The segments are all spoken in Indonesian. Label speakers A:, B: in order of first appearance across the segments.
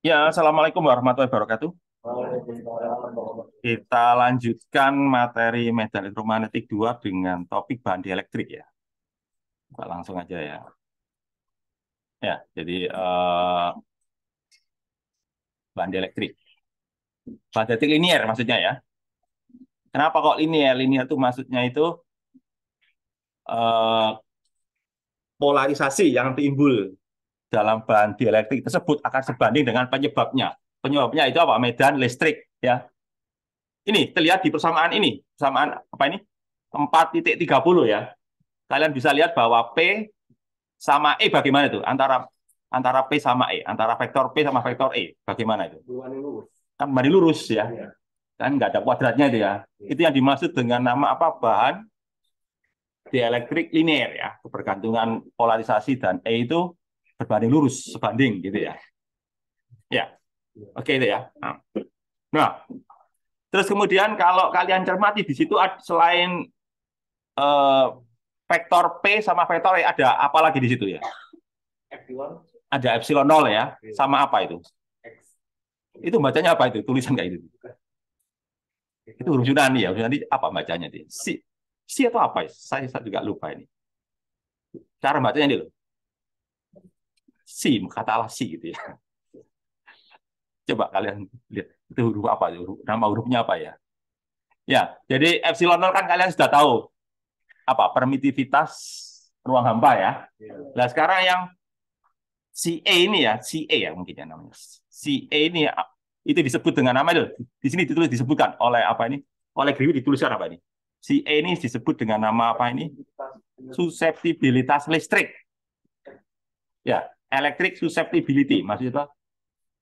A: Ya, Assalamualaikum warahmatullahi wabarakatuh. Kita lanjutkan materi medan elektromagnetik 2 dengan topik bahan dielektrik ya. Kita langsung aja ya. Ya, jadi bahan dielektrik. Bahan dielektrik linier maksudnya ya. Kenapa kok linier? Linier itu maksudnya itu eh, polarisasi yang timbul dalam bahan dielektrik tersebut akan sebanding dengan penyebabnya. Penyebabnya itu apa? Medan listrik ya. Ini terlihat di persamaan ini. Persamaan apa ini? 4,30 ya. Kalian bisa lihat bahwa P sama E bagaimana itu antara antara P sama E, antara vektor P sama vektor E, bagaimana itu? Kan kembali lurus ya, kan nggak ada kuadratnya itu ya. Itu yang dimaksud dengan nama apa? Bahan dielektrik linier ya, kebergantungan polarisasi dan E itu berbanding lurus, sebanding gitu ya. Ya, oke itu ya. Nah, terus kemudian kalau kalian cermati di situ selain eh, vektor P sama vektor E ada apa lagi di situ ya? Ada epsilon nol ya, sama apa itu? Itu bacanya apa itu? Tulisan kayak gitu. Itu huruf Yunani ya. Huruf Yunani apa bacanya dia? Si. Si atau apa? Saya juga lupa ini. Cara bacanya ini loh. Si, katalah si gitu ya. Coba kalian lihat itu huruf apa? Nama hurufnya apa ya? Ya, jadi epsilon nol kan kalian sudah tahu apa? Permitivitas ruang hampa ya. Nah, sekarang yang si E ini ya, si E ya mungkin ya namanya. Si E ini ya, itu disebut dengan nama itu. Di sini ditulis disebutkan oleh apa ini? Oleh Griwi dituliskan apa ini? Si E ini disebut dengan nama apa ini? Susceptibilitas listrik. Ya, electric susceptibility. Maksudnya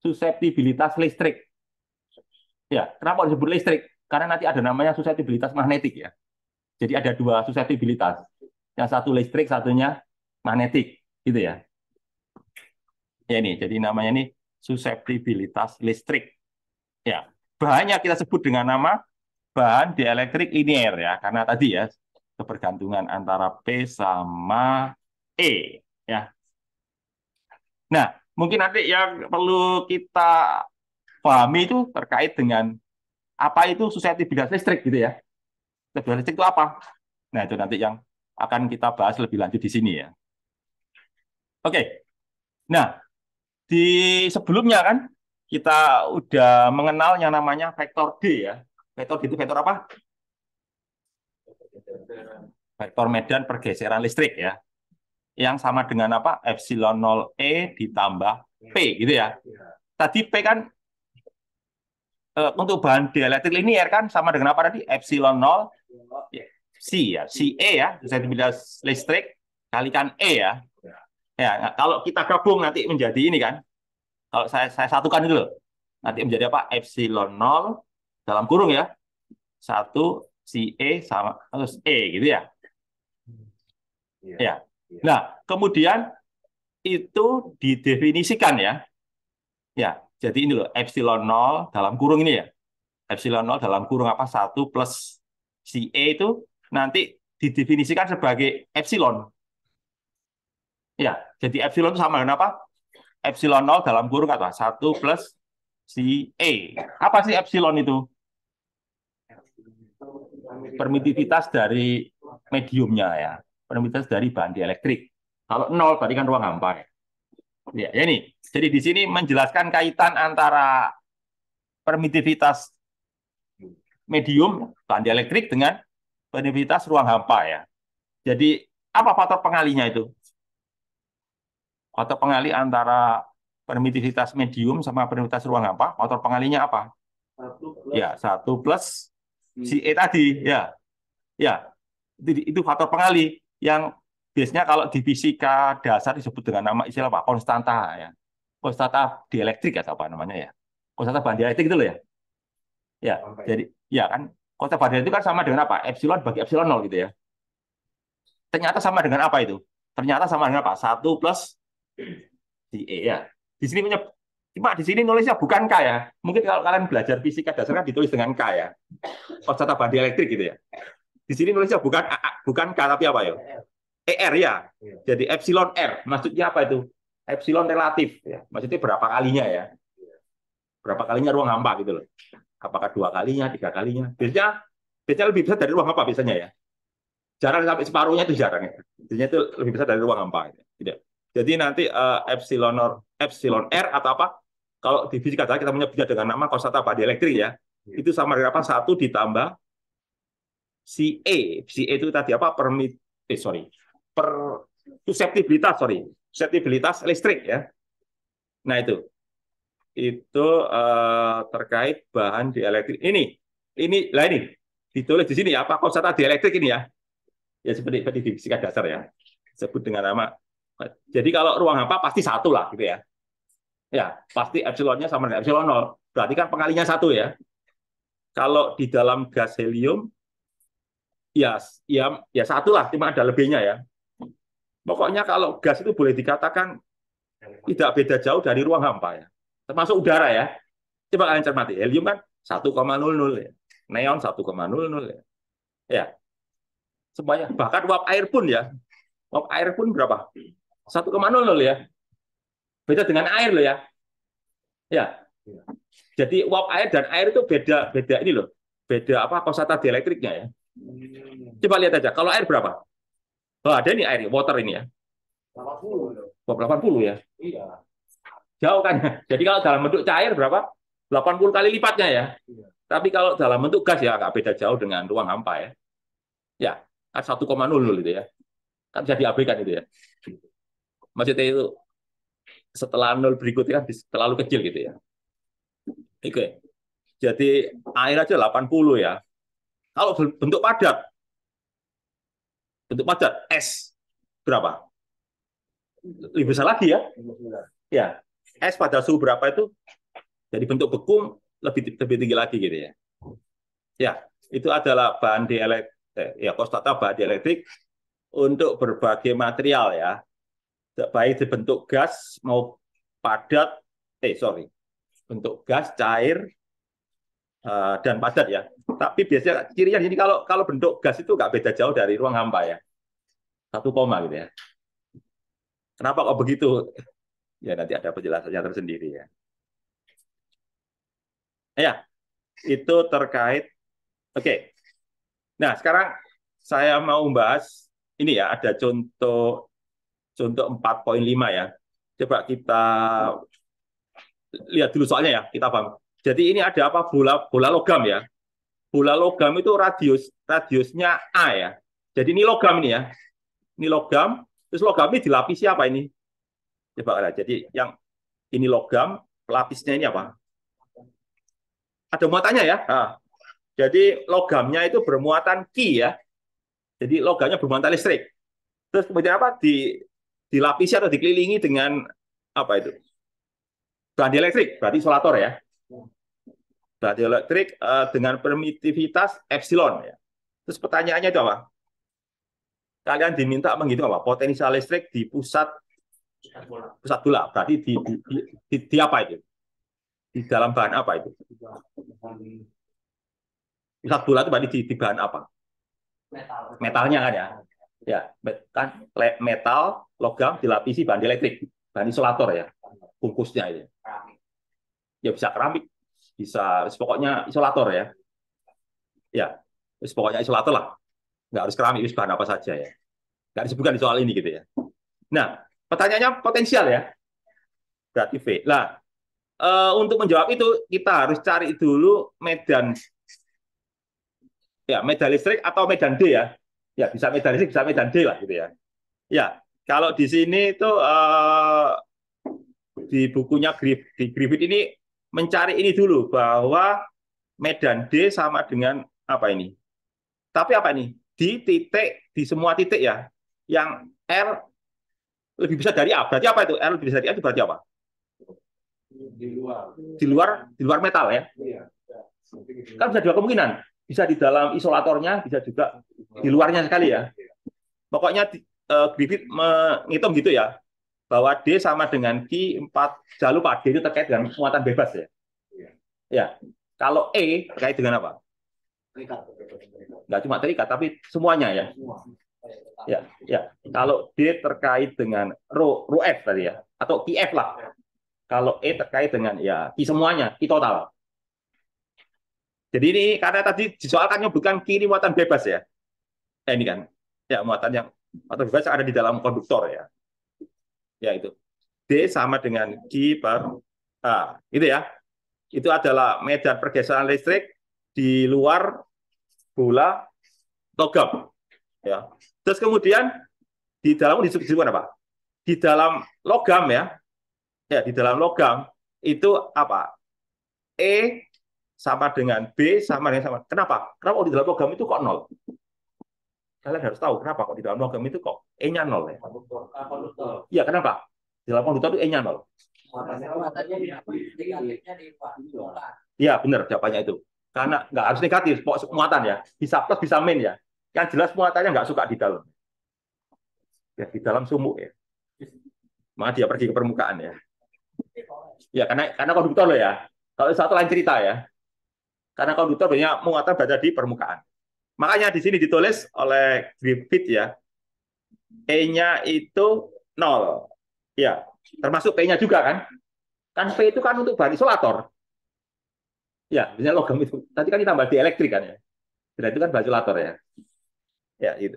A: susceptibilitas listrik. Ya, kenapa disebut listrik? Karena nanti ada namanya susceptibilitas magnetik ya. Jadi ada dua susceptibilitas. Yang satu listrik, satunya magnetik, gitu ya. Ya ini, jadi namanya ini susceptibilitas listrik. Ya, bahannya kita sebut dengan nama bahan dielektrik linier ya, karena tadi ya kebergantungan antara P sama E ya. Nah, mungkin nanti yang perlu kita pahami itu terkait dengan apa itu susceptibilitas listrik gitu ya. Susceptibilitas listrik itu apa? Nah, itu nanti yang akan kita bahas lebih lanjut di sini ya. Oke. Nah, di sebelumnya kan kita udah mengenal yang namanya vektor D ya. Vektor D itu vektor apa? Vektor medan pergeseran listrik ya. Yang sama dengan apa? Epsilon 0 E ditambah P gitu ya. Tadi P kan untuk bahan dielektrik linier kan sama dengan apa tadi? Epsilon 0 C ya. C E ya, susceptibilitas listrik kalikan E ya. Ya, nah, kalau kita gabung nanti menjadi ini kan. Kalau saya satukan itu loh. Nanti menjadi apa? Epsilon 0 dalam kurung ya. Satu C E sama terus E gitu ya. Ya. Nah, kemudian itu didefinisikan ya. Ya, jadi ini loh, epsilon 0 dalam kurung ini ya. Epsilon 0 dalam kurung apa? Satu plus si E itu nanti didefinisikan sebagai epsilon. Ya, jadi epsilon itu sama dengan apa? Epsilon 0 dalam kurung apa? Satu plus si E. Apa sih epsilon itu? Permitivitas dari mediumnya ya. Permitivitas dari bahan dielektrik. Kalau 0 tadi kan ruang hampa ya. Ya ini. Jadi di sini menjelaskan kaitan antara permitivitas medium bahan dielektrik dengan permitivitas ruang hampa ya. Jadi apa faktor pengalinya itu? Faktor pengali antara permitivitas medium sama permitivitas ruang hampa, faktor pengalinya apa? Ya, satu plus si E tadi ya. Ya, itu faktor pengali yang biasanya kalau di fisika dasar disebut dengan nama istilah apa? Konstanta ya. Konstanta dielektrik atau apa namanya ya? Konstanta bahan dielektrik itu loh ya. Ya, jadi ya kan konstanta bahan dielektrik kan sama dengan apa? Epsilon bagi epsilon nol gitu ya. Ternyata sama dengan apa itu? Ternyata sama dengan apa? Satu plus si E ya. Di sini punya cuma di sini nulisnya bukan K ya. Mungkin kalau kalian belajar fisika dasar kan ditulis dengan K ya. Konstanta bahan dielektrik gitu ya. Di sini nulisnya bukan K tapi apa ya? ER ya. Jadi epsilon R. Maksudnya apa itu? Epsilon relatif ya. Maksudnya berapa kalinya ya. Berapa kalinya ruang hampa gitu loh. Apakah 2 kalinya, 3 kalinya? Biasanya lebih besar dari ruang hampa biasanya ya. Jarang sampai separuhnya itu jarang ya. Biasanya itu lebih besar dari ruang hampa. Tidak. Jadi nanti epsilon R atau apa? Kalau di fisika kita menyebutnya dengan nama konstanta badielektrik ya. Itu sama dengan apa? 1 ditambah si E. Si E itu tadi apa? Per susceptibilitas listrik ya. Nah itu terkait bahan dielektrik. Ini ditulis di sini ya, apa konstanta dielektrik ini ya. Ya seperti di fisika dasar ya. Sebut dengan nama. Jadi kalau ruang hampa pasti 1 lah gitu ya. Ya, pasti epsilonnya sama dengan epsilon 0. Berarti kan pengalinya 1 ya. Kalau di dalam gas helium ya 1 lah, cuma ada lebihnya ya. Pokoknya kalau gas itu boleh dikatakan tidak beda jauh dari ruang hampa ya. Termasuk udara ya. Coba kalian cermati, helium kan 1,00 ya. Neon 1,00 ya. Ya, semuanya. Bahkan uap air pun ya. Uap air pun berapa? 1,00 ya. Beda dengan air loh ya. Ya. Jadi uap air dan air itu beda ini loh. Beda apa konstanta dielektriknya ya. Coba lihat aja. Kalau air berapa? Oh, ada ini air, water ini ya. 80 ya. Iya. Jauh kan. Jadi kalau dalam bentuk cair berapa? 80 kali lipatnya ya. Tapi kalau dalam bentuk gas ya agak beda jauh dengan ruang hampa ya. Ya, kan 1,00 itu ya. Kan bisa diabaikan itu ya. Maksudnya itu setelah 0 berikutnya kan terlalu kecil gitu ya. Oke. Jadi air aja 80 ya. Kalau bentuk padat es berapa? Lebih besar lagi ya. Ya, es pada suhu berapa itu? Jadi bentuk beku lebih tinggi lagi gitu ya. Ya, itu adalah bahan konstanta bahan dielektrik untuk berbagai material ya. Baik dibentuk gas mau padat, bentuk gas, cair, dan padat ya. Tapi biasanya cirinya ini kalau bentuk gas itu nggak beda jauh dari ruang hampa ya. 1 koma gitu ya. Kenapa kok begitu? Ya nanti ada penjelasannya tersendiri ya. Ya, itu terkait. Oke. Nah, sekarang saya mau membahas ini ya, ada contoh 4.5 ya. Coba kita lihat dulu soalnya ya, kita paham. Jadi ini ada apa? Bola logam ya. Bola logam itu radiusnya A ya. Jadi ini logam ini ya. Ini logam, terus logam ini dilapisi apa ini? Coba lihat. Jadi yang ini logam, pelapisnya ini apa? Ada muatannya ya. Nah, jadi logamnya itu bermuatan Ki ya. Jadi logamnya bermuatan listrik. Terus kemudian apa? Dilapisi atau dikelilingi dengan apa itu? Bahan dielektrik, berarti isolator ya. Bahan dielektrik dengan permitivitas epsilon ya. Terus pertanyaannya itu apa? Kalian diminta menghitung apa? Potensial listrik di pusat bola. Berarti di apa itu? Di dalam bahan apa itu? Pusat bola itu berarti di bahan apa? Metalnya kan ya. Ya, kan metal, logam dilapisi bahan dielektrik, bahan isolator ya. Bungkusnya itu. Ya bisa keramik, bisa pokoknya isolator ya. Ya, pokoknya isolator lah. Nggak harus keramik, bahan apa saja ya. Nggak disebutkan di soal ini gitu ya. Nah, pertanyaannya potensial ya. Berarti V. Nah, untuk menjawab itu kita harus cari dulu medan listrik atau medan D ya. Ya, bisa medan listrik, bisa medan D lah gitu ya. Ya, kalau di sini itu di bukunya di Griffith ini mencari ini dulu bahwa medan D sama dengan apa ini? Tapi apa ini? Di semua titik ya. Yang R lebih besar dari A. Berarti apa itu? R lebih besar dari A itu berarti apa? Di luar metal ya. Kan bisa dua kemungkinan. Bisa di dalam isolatornya, bisa juga di luarnya sekali ya. Pokoknya Griffith menghitung gitu ya. Bahwa D sama dengan Q 4. Jangan lupa D itu terkait dengan muatan bebas ya. Ya. Kalau E terkait dengan apa? Nggak cuma terikat, tapi semuanya ya. Ya. Kalau D terkait dengan rho F tadi ya, atau QF lah. Kalau E terkait dengan ya Q semuanya, Q total. Jadi ini karena tadi disoalkan menyebutkan Q ini muatan bebas ya. Ini kan. Ya, muatan bebas ada di dalam konduktor ya. Ya itu. D sama dengan Q per A. Itu ya. Itu adalah medan pergeseran listrik di luar bola logam. Ya. Terus kemudian di dalam disebut apa? Di dalam logam ya. Ya, di dalam logam itu apa? E sama dengan B sama dengan sama. Kenapa? Kenapa di dalam logam itu kok nol? Kalian harus tahu kenapa kok di dalam logam itu kok E-nya nol ya. Iya, kenapa? Di dalam konduktor itu E-nya nol. Iya, benar jawabannya itu. Karena nggak harus negatif, muatan ya. Bisa plus, bisa min ya. Yang jelas muatannya nggak suka di dalam. Ya, di dalam sumuk ya. Maka dia pergi ke permukaan ya. Ya, karena konduktor loh ya. Kalau satu lain cerita ya. Karena konduktor banyak muatan berada di permukaan. Makanya di sini ditulis oleh Griffith ya, E-nya itu nol. Ya, termasuk P-nya juga kan. Kan P itu kan untuk bahan isolator. Ya, misalnya logam itu. Tadi kan ditambah di elektrik kan ya. Dan itu kan bahan isolator ya. Ya, itu.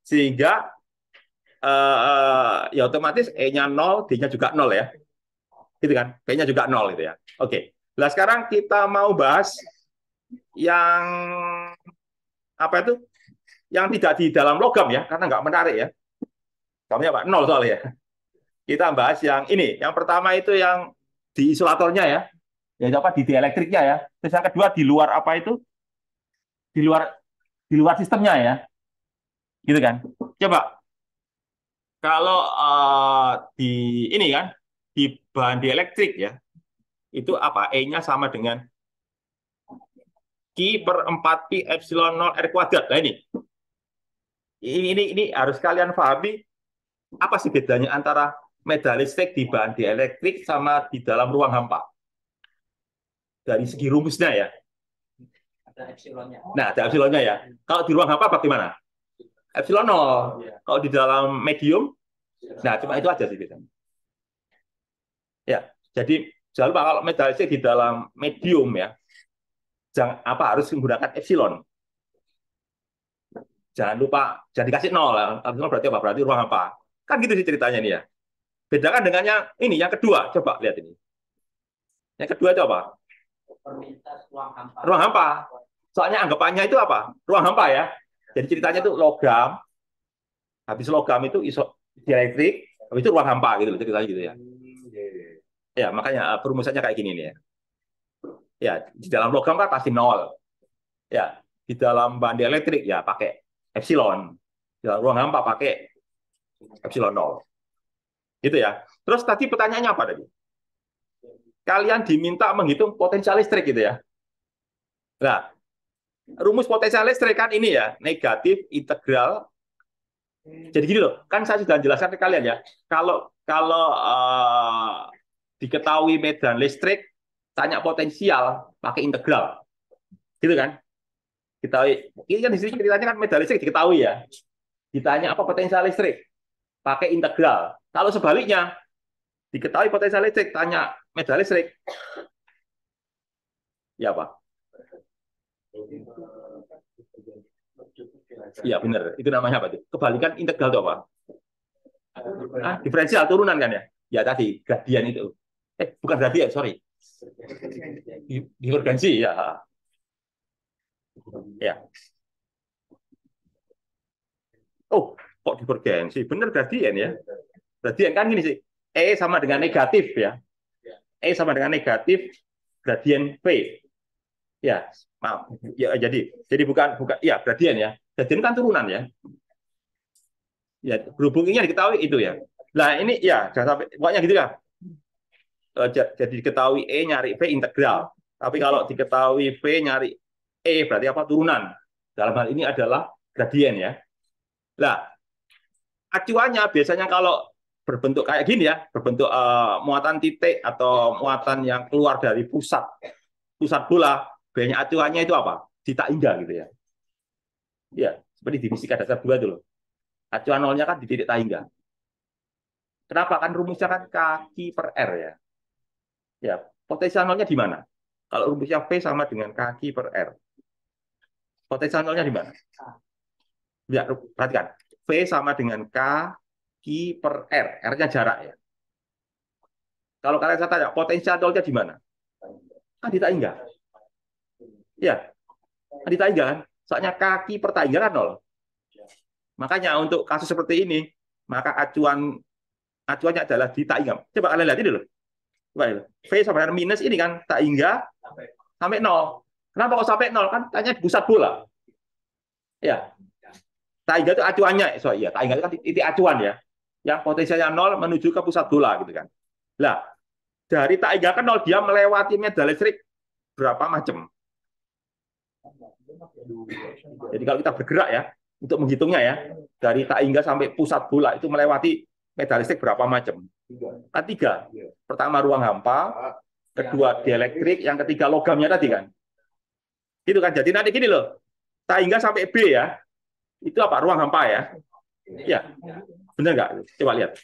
A: Sehingga ya otomatis E-nya nol, D-nya juga nol ya. Gitu kan. P-nya juga nol gitu ya. Oke. Nah, sekarang kita mau bahas yang apa itu? Yang tidak di dalam logam ya, karena nggak menarik ya. Logamnya apa? Nol soalnya ya. Kita bahas yang ini. Yang pertama itu yang di isolatornya ya. Ya apa di dielektriknya ya. Terus yang kedua di luar apa itu? Di luar sistemnya ya. Gitu kan. Coba kalau di ini kan di bahan dielektrik ya. Itu apa? E-nya sama dengan Q per 4 pi epsilon 0 R kuadrat. Nah ini harus kalian pahami apa sih bedanya antara medan listrik di bahan dielektrik sama di dalam ruang hampa. Dari segi rumusnya ya. Nah, ada epsilonnya ya. Kalau di ruang hampa bagaimana? Epsilon 0. Kalau di dalam medium, nah cuma itu aja sih bedanya. Ya, jadi jangan lupa kalau medan listrik di dalam medium ya, jangan apa harus menggunakan epsilon. Jangan lupa, jangan dikasih nol. Nol berarti apa? Berarti ruang hampa. Kan gitu sih ceritanya nih ya. Bedakan dengan yang ini, yang kedua. Coba lihat ini. Yang kedua itu apa? Ruang hampa. Soalnya anggapannya itu apa? Ruang hampa ya. Jadi ceritanya itu logam, habis logam itu dielektrik, habis itu ruang hampa gitu ceritanya gitu ya. Ya, makanya perumusannya kayak gini nih ya. Ya, di dalam logam kan pasti nol. Ya, di dalam bahan dielektrik ya pakai epsilon. Di dalam ruang hampa pakai epsilon nol. Gitu ya. Terus tadi pertanyaannya apa tadi? Kalian diminta menghitung potensial listrik gitu ya. Nah, rumus potensial listrik kan ini ya, negatif integral. Jadi gini loh, kan saya sudah jelaskan ke kalian ya. Kalau kalau diketahui medan listrik, tanya potensial pakai integral, gitu kan? Kita ini kan di sini ceritanya kan medan listrik diketahui ya. Ditanya apa potensial listrik, pakai integral. Kalau sebaliknya diketahui potensial listrik, tanya medan listrik, ya apa? Iya benar, itu namanya apa tuh? Kebalikan integral itu apa? Diferensial turunan kan ya? Ya tadi gradien itu. Bukan gradien, sorry. Divergensi ya. Ya. Oh, kok divergensi? Benar gradien ya. Gradien kan gini sih. E sama dengan negatif ya. E sama dengan negatif gradien V. Ya, maaf. Ya jadi bukan ya gradien ya. Gradien kan turunan ya. Ya, berhubunginya diketahui itu ya. Nah, ini ya jangan sampai pokoknya gitu ya. Jadi diketahui E nyari V integral. Tapi kalau diketahui V nyari E berarti apa? Turunan. Dalam hal ini adalah gradien ya. Nah, acuannya biasanya kalau berbentuk kayak gini ya, berbentuk muatan titik atau muatan yang keluar dari pusat bola, banyak acuannya itu apa? Theta hingga gitu ya. Ya, seperti di fisika dasar 2 itu loh. Acuan nolnya kan di titik hingga. Kenapa? Kan rumusnya kan kaki per R ya. Ya, potensial nolnya di mana? Kalau rumusnya V sama dengan kaki per R. Potensial nolnya di mana? Ya, perhatikan. V sama dengan kaki per R. R-nya jarak ya. Kalau kalian saya tanya, potensial nolnya di mana? Ah, di tak hingga. Ya, di tak hingga kan. Soalnya kaki per tak hingga kan nol. Makanya untuk kasus seperti ini, maka acuannya adalah di tak hingga. Coba kalian lihat ini loh. Coba ini. V sama dengan minus ini kan tak hingga sampai nol. Kenapa kok sampai nol? Kan tanya di pusat bola. Ya, tak hingga itu acuannya. So, iya, tak hingga itu kan titik acuan ya. Yang potensialnya nol menuju ke pusat bola gitu kan. Nah, dari tak hingga ke nol dia melewati medan listrik berapa macam. Jadi kalau kita bergerak ya, untuk menghitungnya ya, dari tak hingga sampai pusat bola itu melewati medan listrik berapa macam? Kan tiga. Pertama ruang hampa, kedua dielektrik, yang ketiga logamnya tadi kan. Gitu kan. Jadi nanti gini loh, tak hingga sampai B ya, itu apa? Ruang hampa ya. Ya, benar nggak? Coba lihat.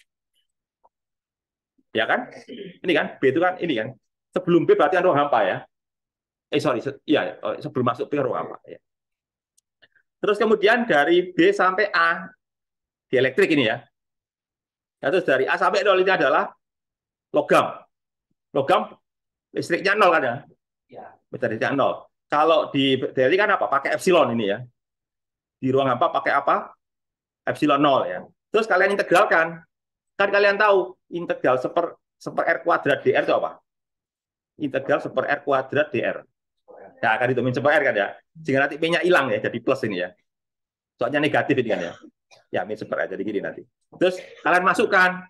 A: Ya kan? Ini kan, B itu kan, ini kan. Sebelum B berarti kan ruang hampa ya. Sorry, ya sebelum masuk B ruang hampa. Ya. Terus kemudian dari B sampai A, dielektrik ini ya. Nah, terus dari A sampai 0 ini adalah logam. Logam listriknya 0 kan ya? Listriknya 0. Kalau di DLI kan apa? Pakai epsilon ini ya. Di ruang hampa pakai apa? Epsilon 0 ya. Terus kalian integralkan. Kan kalian tahu integral seper R kuadrat DR itu apa? Integral seper R kuadrat DR. Ya, akan ditemuin seper R kan ya. Sehingga nanti P-nya hilang ya, jadi plus ini ya. Soalnya negatif ini kan ya. Ya, min seper R, jadi gini nanti. Terus kalian masukkan.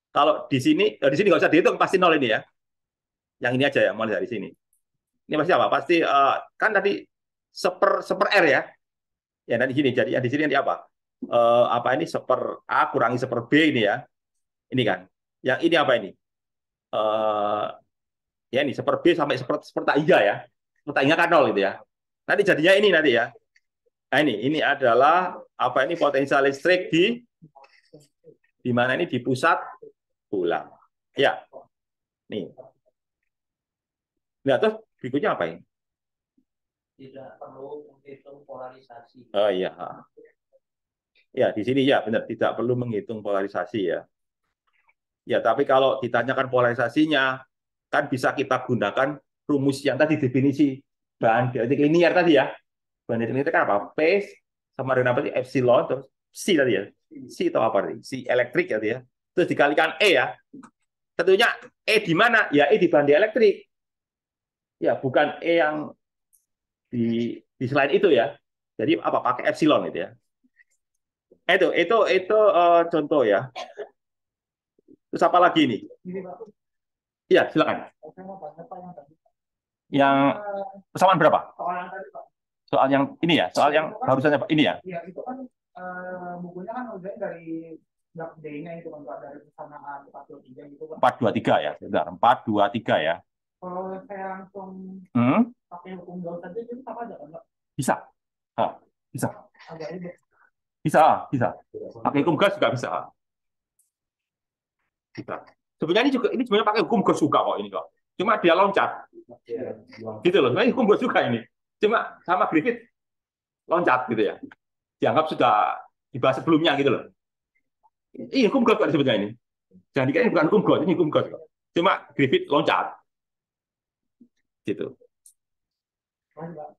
A: Kalau di sini nggak usah dihitung, pasti 0 ini ya. Yang ini aja ya, mulai dari sini. Ini pasti apa? Pasti kan tadi seper R ya. Ya, nanti sini. Jadi yang di sini nanti apa? Apa ini seper A kurangi seper B ini ya. Ini kan. Yang ini apa ini? Ya ini seper B sampai seper tak hingga ya. Seper tak hingga kan 0 gitu ya. Nanti jadinya ini nanti ya. Nah ini adalah apa ini potensial listrik di mana ini di pusat bola. Ya. Nih. Nah, terus berikutnya apa ini?
B: Tidak perlu menghitung polarisasi.
A: Oh iya. Ya, di sini ya benar tidak perlu menghitung polarisasi ya. Ya, tapi kalau ditanyakan polarisasinya kan bisa kita gunakan rumus yang tadi definisi bahan dielektrik linier tadi ya. Bahan dielektrik kan apa? P sama dengan apa sih? Epsilon terus C tadi ya. C atau apa tadi? C elektrik tadi ya. Terus dikalikan E ya. Tentunya E di mana? Ya E di bahan dielektrik. Ya, bukan E yang di selain itu ya. Jadi apa pakai epsilon itu ya. Itu contoh ya. Terus apa lagi nih? Iya, silakan. Yang persamaan berapa? Soal yang ini ya, soal yang barusannya Pak ini ya.
C: Iya, itu kan bukunya kan udah dari D-nya itu kan Pak, dari persamaan 423 gitu Pak.
A: 423 ya, sebentar. 423 ya.
C: Kalau saya langsung pakai hukum Gauss saja itu sama aja kan Pak?
A: Bisa. Bisa.
C: Agak ribet.
A: Bisa. Pakai hukum Gauss juga bisa. Bisa. Sebenarnya ini sebenarnya pakai hukum Gauss juga kok ini kok. Cuma dia loncat. Gitu loh. Sebenarnya hukum Gauss juga ini. Cuma sama Griffith loncat gitu ya. Dianggap sudah dibahas sebelumnya gitu loh. Ini hukum Gauss kok sebetulnya ini. Jangan dikira ini bukan hukum Gauss, ini hukum Gauss kok. Cuma Griffith loncat. Gitu.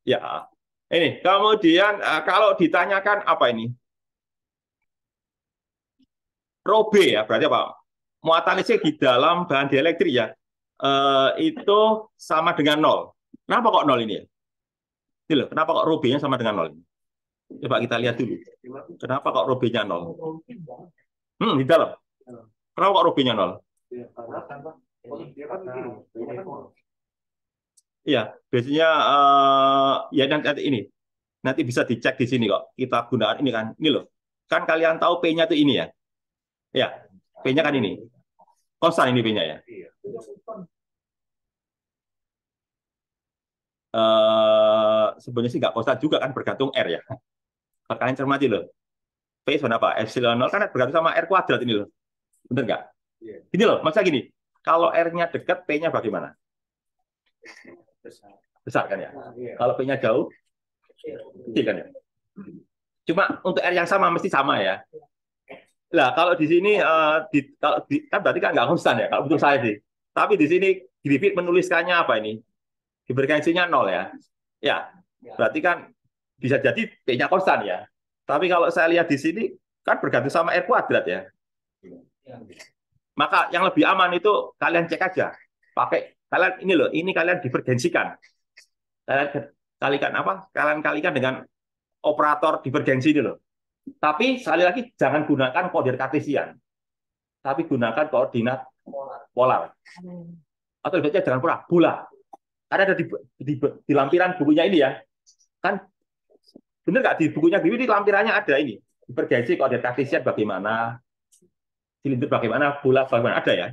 A: Ya. Ini kemudian kalau ditanyakan apa ini? Rho B ya, berarti apa? Muatan listrik di dalam bahan dielektrik ya, itu sama dengan 0. Kenapa kok 0 ini ya? Ini loh, kenapa kok Rho B-nya sama dengan 0? Coba kita lihat dulu. Kenapa kok Rho B-nya 0? Di dalam. Kenapa kok Rho B-nya 0? Iya, biasanya ya nanti ini. Nanti bisa dicek di sini kok. Kita gunakan ini kan. Ini loh. Kan kalian tahu P-nya itu ini ya. Ya, P-nya kan ini. Konstan ini P-nya ya. Sebenarnya sih nggak konstan juga kan, bergantung R ya. Kalau kalian cermati loh. P sama apa? Epsilon 0 kan bergantung sama R kuadrat ini loh. Bener nggak? Gini loh, maksudnya gini. Kalau R-nya dekat, P-nya bagaimana? Besar kan ya? Kalau P-nya jauh, kecil kan ya? Cuma untuk R yang sama mesti sama ya. Nah, kalau di sini kan berarti kan nggak konstan ya, kalau untuk saya sih. Tapi di sini Griffith menuliskannya apa ini? Divergensinya 0 ya. Ya, berarti kan bisa jadi P-nya konstan ya. Tapi kalau saya lihat di sini kan bergantung sama R kuadrat ya. Maka yang lebih aman itu kalian cek aja. Pakai kalian ini loh, ini kalian divergensikan. Kalian kalikan apa? Kalian kalikan dengan operator divergensi ini loh. Tapi sekali lagi jangan gunakan koordinat kartesian. Tapi gunakan koordinat polar. Atau lebih jangan polar, bola. Karena ada di lampiran bukunya ini ya. Kan benar nggak di bukunya ini lampirannya ada ini. Divergensi koordinat kartesian bagaimana? Silinder bagaimana, bola bagaimana, ada ya?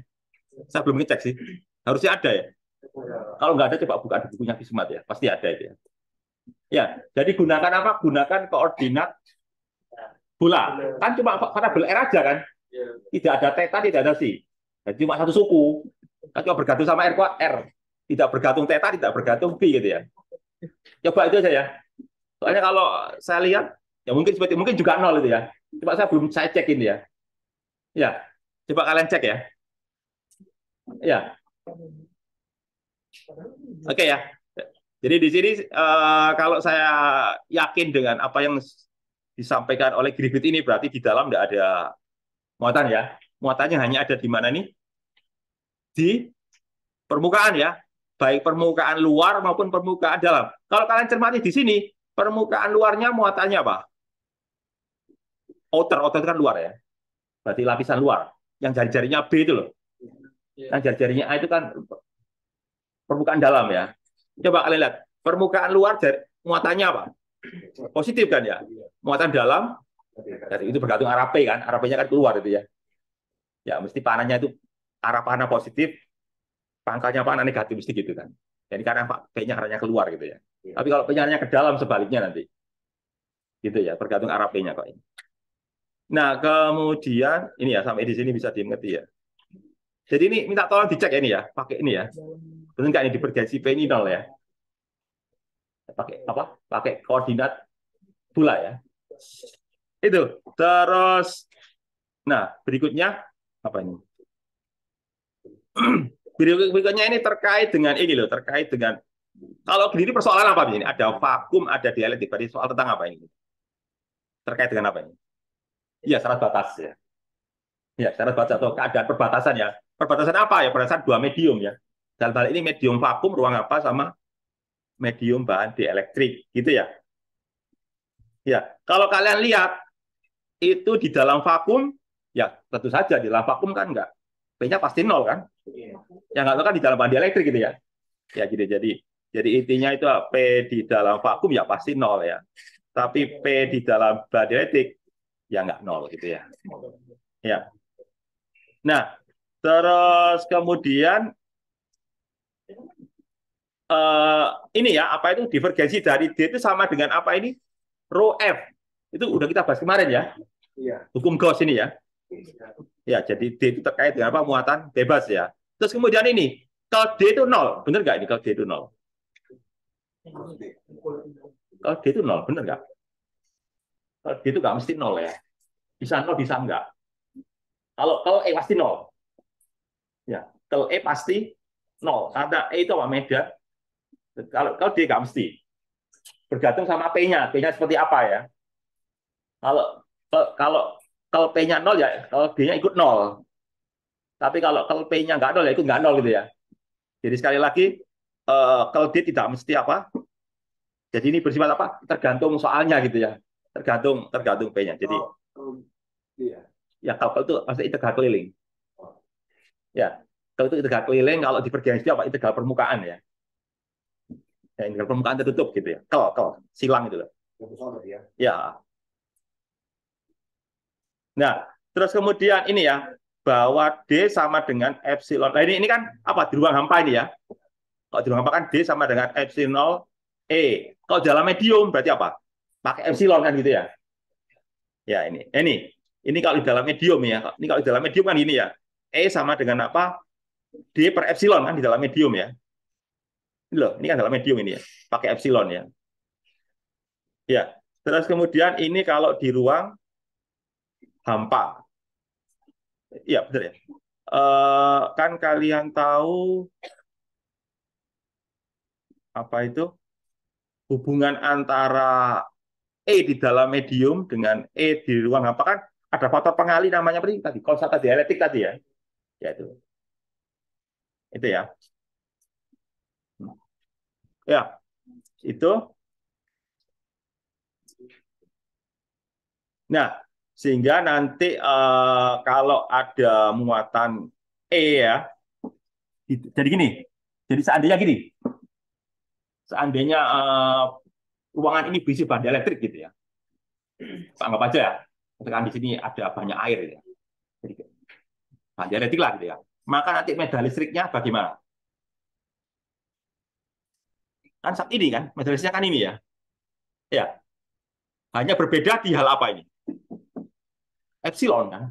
A: Saya belum ngecek sih. Harusnya ada ya. Kalau nggak ada, coba buka di bukunya Kismat ya. Pasti ada itu ya. Ya, jadi gunakan apa? Gunakan koordinat bola. Kan cuma variabel R aja kan? Tidak ada theta, tidak ada psi. Jadi cuma satu suku. Kan cuma bergantung sama R kuat R. Tidak bergantung theta, tidak bergantung phi gitu ya. Coba itu aja ya. Soalnya kalau saya lihat, ya mungkin seperti mungkin juga 0 itu ya. Coba saya cek ini ya. Ya, coba kalian cek ya. Ya, oke ya. Jadi di sini kalau saya yakin dengan apa yang disampaikan oleh Griffith ini berarti di dalam tidak ada muatan ya. Muatannya hanya ada di mana nih? Di permukaan ya. Baik permukaan luar maupun permukaan dalam. Kalau kalian cermati di sini, permukaan luarnya muatannya apa? Outer itu kan luar ya. Berarti lapisan luar. Yang jari-jarinya B itu loh. Yang jari-jarinya A itu kan permukaan dalam ya. Coba kalian lihat. Permukaan luar muatannya apa? Positif kan ya. Muatan dalam, itu bergantung arah P kan. Arah P-nya kan keluar itu ya. Ya, mesti panahnya itu arah panah positif, pangkalnya panah negatif, mesti gitu kan. Jadi karena P-nya arahnya keluar gitu ya. Tapi kalau P-nya arahnya ke dalam, sebaliknya nanti. Gitu ya, tergantung arah P-nya kok ini. Nah, kemudian ini ya sampai di sini bisa dimengerti ya. Jadi ini minta tolong dicek ini ya, pakai ini ya. Benar nggak ini divergensi P ini 0 ya? Pakai apa? Pakai koordinat bola ya. Itu. Terus nah, berikutnya apa ini? Berikutnya ini terkait dengan ini loh, terkait dengan kalau begini persoalan apa ini? Ada vakum, ada dialektik. Berarti soal tentang apa ini? Terkait dengan apa ini? Iya, syarat batas ya. Ya, syarat batas atau keadaan perbatasan ya. Perbatasan apa ya? Perbatasan dua medium ya. Dalam hal ini medium vakum, ruang apa sama medium bahan dielektrik, gitu ya. Ya, kalau kalian lihat itu di dalam vakum, ya tentu saja di dalam vakum kan enggak. P-nya pasti 0 kan? Yang nggak tahu kan di dalam bahan dielektrik gitu ya. Ya, jadi intinya itu P di dalam vakum ya pasti 0 ya. Tapi P di dalam bahan dielektrik ya nggak 0 gitu ya. Ya. Nah, terus kemudian ini ya, apa itu divergensi dari D itu sama dengan apa ini? Rho F. Itu udah kita bahas kemarin ya. Hukum Gauss ini ya. Ya, jadi D itu terkait dengan apa? Muatan bebas ya. Terus kemudian ini, kalau D itu 0, benar nggak ini kalau D itu 0? Kalau D itu 0, benar nggak? Kalau D itu nggak mesti 0 ya. Bisa 0, bisa enggak. Kalau E pasti 0. Ya, kalau E pasti 0. Karena E itu apa? Medan. Kalau D nggak mesti. Bergantung sama P-nya. P-nya seperti apa ya. Kalau P-nya 0 ya, kalau D-nya ikut 0. Tapi kalau P-nya nggak 0 ya ikut nggak 0 gitu ya. Jadi sekali lagi, kalau D tidak mesti apa. Jadi ini bersifat apa? Tergantung soalnya gitu ya. Tergantung P-nya. Jadi ya kalau itu pasti integral keliling. Ya, kalau itu integral keliling, kalau divergensi apa? Integral permukaan ya. Ya, integral permukaan tertutup gitu ya. Kalau silang itu loh. Ya. Nah, terus kemudian ini ya, bahwa D sama dengan epsilon. Nah, ini kan apa? Di ruang hampa ini ya. Kalau di ruang hampa kan D sama dengan epsilon E. Kalau dalam medium berarti apa? Pakai epsilon kan gitu ya. Ya, ini kalau di dalam medium ya. Ini kalau di dalam medium kan ini ya. E sama dengan apa? D per epsilon kan di dalam medium ya. Ini loh, ini kan dalam medium ini ya, pakai epsilon ya. Ya, terus kemudian ini kalau di ruang hampa. Iya, benar ya. Kan kalian tahu apa itu hubungan antara E di dalam medium dengan E di ruang hampa kan ada faktor pengali namanya apa tadi? Konstanta dielektik tadi ya. Ya itu. Itu ya. Ya, itu. Nah, sehingga nanti kalau ada muatan E ya, jadi gini. Jadi seandainya gini, seandainya ruangan ini berisi bahan elektrik gitu ya, anggap aja ya, misalkan di sini ada banyak air ya, jadi bahan elektrik lah gitu ya. Maka nanti medan listriknya bagaimana? Kan saat ini kan, medan listriknya kan ini ya, ya. Hanya berbeda di hal apa ini? Epsilon kan.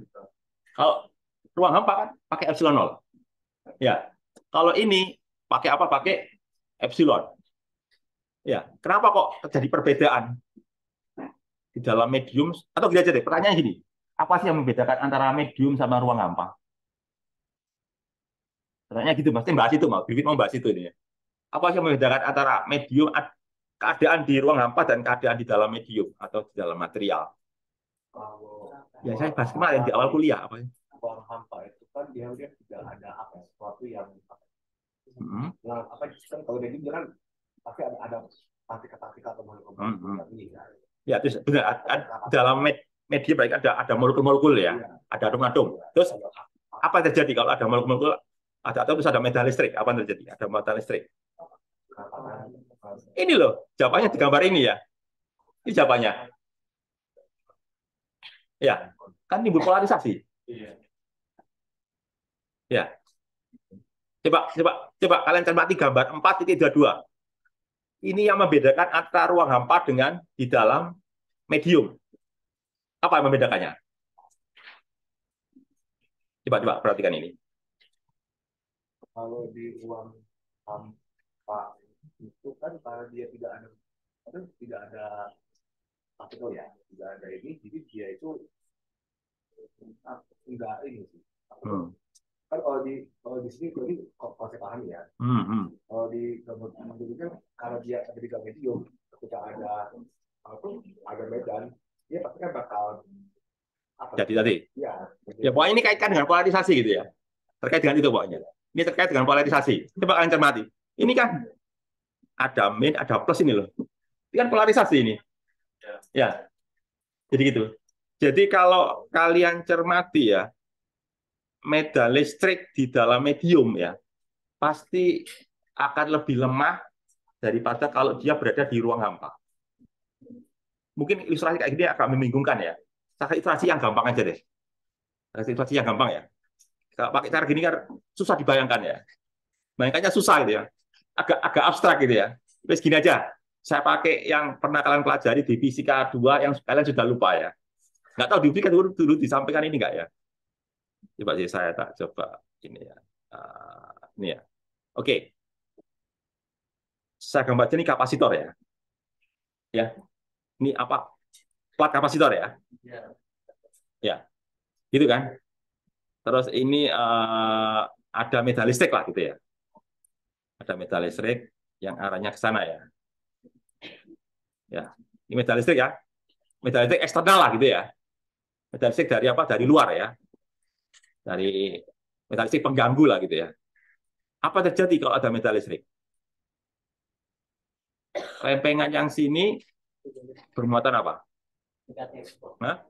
A: Kalau ruang hampa kan pakai epsilon 0. Ya. Kalau ini pakai apa? Pakai epsilon. Ya. Kenapa kok terjadi perbedaan di dalam medium? Atau gini aja deh, pertanyaan gini. Apa sih yang membedakan antara medium sama ruang hampa? Pertanyaan gitu, Mas. Bahas itu, mau. Bibit mau bahas itu ini ya. Apa sih yang membedakan antara medium, keadaan di ruang hampa dan keadaan di dalam medium atau di dalam material?
D: Kalau
A: Ya, saya bahas kemarin di awal kuliah. Apa?
D: ruang hampa itu kan dia tidak ada apa ya, sesuatu yang
A: Hmm.
D: apa kan kalau dia kan pasti ada partikel-partikel atau molekul ini kan.
A: Ya, terus benar dalam media baik ada molekul-molekul ya, ada atom-atom. Terus apa yang terjadi kalau ada molekul-molekul, ada atom terus ada medan listrik? Apa yang terjadi? Ada medan listrik. Ini loh jawabannya di gambar ini ya. Ini jawabannya. Ya, kan timbul polarisasi. Ya. Coba kalian cermati gambar 4.22. Ini yang membedakan antara ruang hampa dengan di dalam medium. Apa yang membedakannya? Coba perhatikan ini.
D: Kalau di ruang hampa itu kan karena dia tidak ada partikel ya, tidak ada ini, jadi dia itu enggak ini sih. Kan kalau di sini ini konsep paham ya. Kalau di gambar itu kan karena dia ada di gambar medium, ketika ada medan, dia pasti kan bakal
A: jadi tadi. Ya, pokoknya ini kaitkan dengan polarisasi gitu ya. Terkait dengan itu pokoknya. Ini terkait dengan polarisasi. Coba kalian cermati. Ini kan ada min, ada plus ini loh. Ini kan polarisasi ini. Ya. Jadi gitu. Jadi kalau kalian cermati ya, medan listrik di dalam medium ya, pasti akan lebih lemah daripada kalau dia berada di ruang hampa. Mungkin ilustrasi kayak gini agak membingungkan ya. Saya ilustrasi yang gampang aja deh. Ilustrasi yang gampang ya. Kalau pakai cara gini kan susah dibayangkan ya. Bayangkannya susah gitu ya. Agak abstrak gitu ya. Terus gini aja. Saya pakai yang pernah kalian pelajari di fisika 2 yang kalian sudah lupa ya. Nggak tahu di fisika dulu disampaikan ini nggak ya? Coba sih saya tak coba ini ya. Ini ya. Oke. Saya gambar ini kapasitor ya. Ya. Ini apa? Plat kapasitor ya. Ya. Gitu kan? Terus ini ada medan listrik lah gitu ya. Ada medan listrik yang arahnya ke sana ya. Ya, ini medan listrik ya. Medan listrik eksternal lah gitu ya. Medan listrik dari apa? Dari luar ya. Dari medan listrik pengganggu lah gitu ya. Apa terjadi kalau ada medan listrik? Lempengan yang sini bermuatan apa? Hah?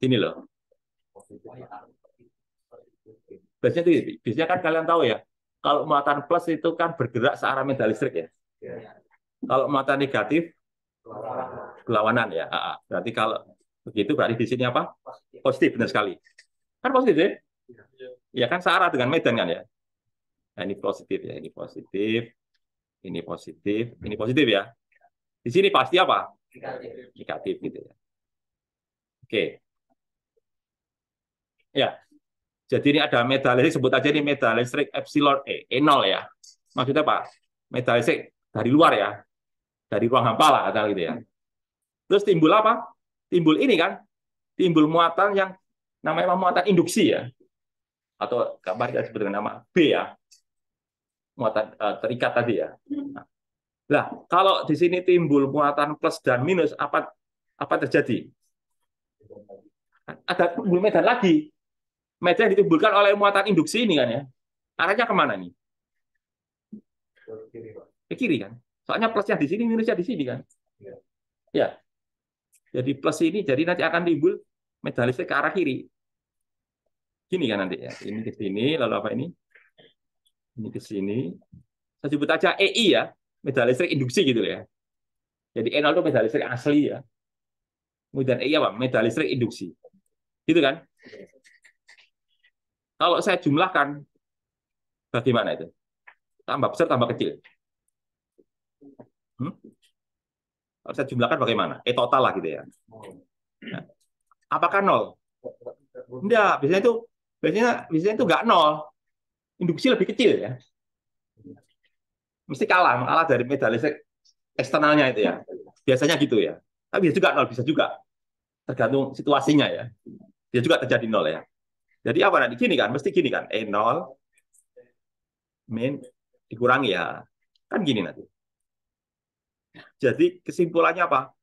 A: Ini loh. Biasanya kan kalian tahu ya, kalau muatan plus itu kan bergerak searah medan listrik ya. Kalau muatan negatif, berlawanan ya. Berarti kalau begitu berarti di sini apa? Positif, benar sekali. Kan positif ya kan searah dengan medan kan ya. Nah, ini positif ya, ini positif, ini positif, ini positif ya. Di sini pasti apa? Negatif gitu ya. Oke. Ya. Jadi ini ada medan listrik, sebut aja ini medan listrik epsilon E0 ya. Maksudnya apa? Medan listrik dari luar ya, dari ruang hampa lah kata gitu ya. Terus timbul apa? Timbul ini kan, timbul muatan yang namanya muatan induksi ya, atau gambar disebut dengan nama B ya, muatan terikat tadi ya. Nah, kalau di sini timbul muatan plus dan minus, apa terjadi? Ada timbul medan lagi. Medan yang ditimbulkan oleh muatan induksi ini kan ya. Arahnya kemana nih? Ke kiri kan. Soalnya plusnya di sini, minusnya di sini kan. Ya. Jadi plus ini, jadi nanti akan timbul medan listrik ke arah kiri. Gini kan nanti ya. Ini ke sini, lalu apa ini? Ini ke sini. Saya sebut aja EI ya. Medan listrik induksi gitu ya. Jadi E0 itu medan listrik asli ya. Kemudian EI apa? Medan listrik induksi. Gitu kan? Kalau saya jumlahkan, bagaimana itu? Tambah besar, tambah kecil. Kalau saya jumlahkan bagaimana? Total lah gitu ya. Nah, apakah nol? Enggak, biasanya itu enggak nol. Induksi lebih kecil ya. Mesti kalah dari medan listrik eksternalnya itu ya. Biasanya gitu ya. Tapi bisa juga nol, bisa juga. Tergantung situasinya ya. Bisa juga terjadi nol ya. Jadi apa nanti? Gini kan, mesti gini kan. E0 min dikurangi ya. Kan gini nanti. Jadi kesimpulannya apa?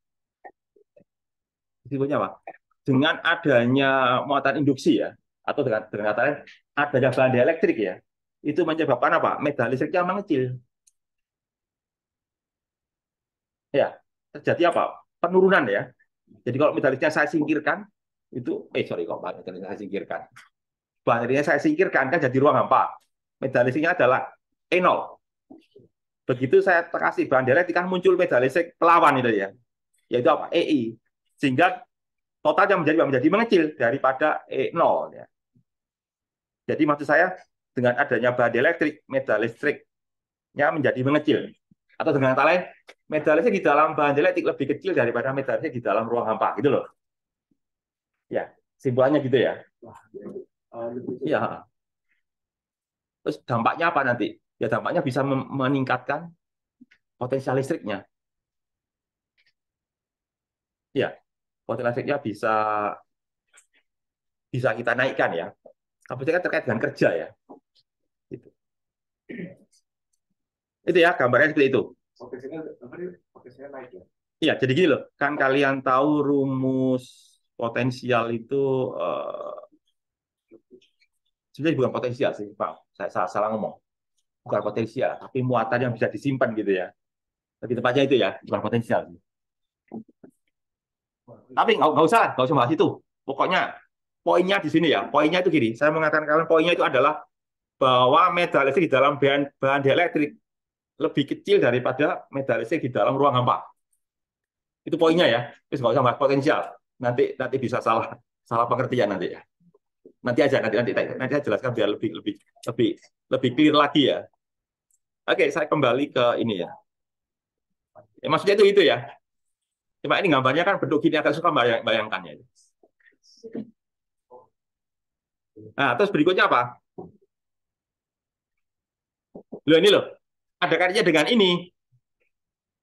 A: Kesimpulannya apa? Dengan adanya muatan induksi ya, atau dengan kata lain adanya bahan dielektrik ya, itu menyebabkan apa? Medan listriknya mengecil. Ya, terjadi apa? Penurunan ya. Jadi kalau medan listriknya saya singkirkan, itu kok bahan listriknya saya singkirkan. Bahan listriknya saya singkirkan kan jadi ruang hampa. Medan listriknya adalah E0. Begitu saya kasih bahan dielektrik kan muncul medan listrik pelawan itu ya. Yaitu apa? EI. Sehingga totalnya menjadi mengecil daripada E0 ya. Jadi maksud saya dengan adanya bahan dielektrik, medan listriknya menjadi mengecil. Atau dengan kata lain, medan listrik di dalam bahan dielektrik lebih kecil daripada medan listrik di dalam ruang hampa, gitu loh. Ya, simpulannya gitu ya. Ya. Terus dampaknya apa nanti? Ya dampaknya bisa meningkatkan potensial listriknya. Ya, potensial listriknya bisa kita naikkan ya. Kapasitas terkait dengan kerja ya. Itu ya gambarnya seperti itu. Potensialnya naik ya. Iya, jadi gini loh. Kan kalian tahu rumus potensial itu sebenarnya bukan potensial sih, Pak. Saya salah ngomong. Bukan potensial, tapi muatan yang bisa disimpan gitu ya. Lebih tepatnya itu ya, bukan potensial. Tapi nggak usah bahas itu. Pokoknya poinnya di sini ya. Poinnya itu gini. Saya mengatakan kalian poinnya itu adalah bahwa medan listrik di dalam bahan dielektrik lebih kecil daripada medan listrik di dalam ruang hampa. Itu poinnya ya. Terus nggak usah bahas potensial. Nanti bisa salah pengertian nanti ya. Nanti saya jelaskan biar lebih clear lagi ya. Oke, saya kembali ke ini ya. Maksudnya itu ya. Cuma ini gambarnya kan bentuk gini agak suka bayangkannya. Nah, terus berikutnya apa? Loh ini loh. Ada kaitannya dengan ini.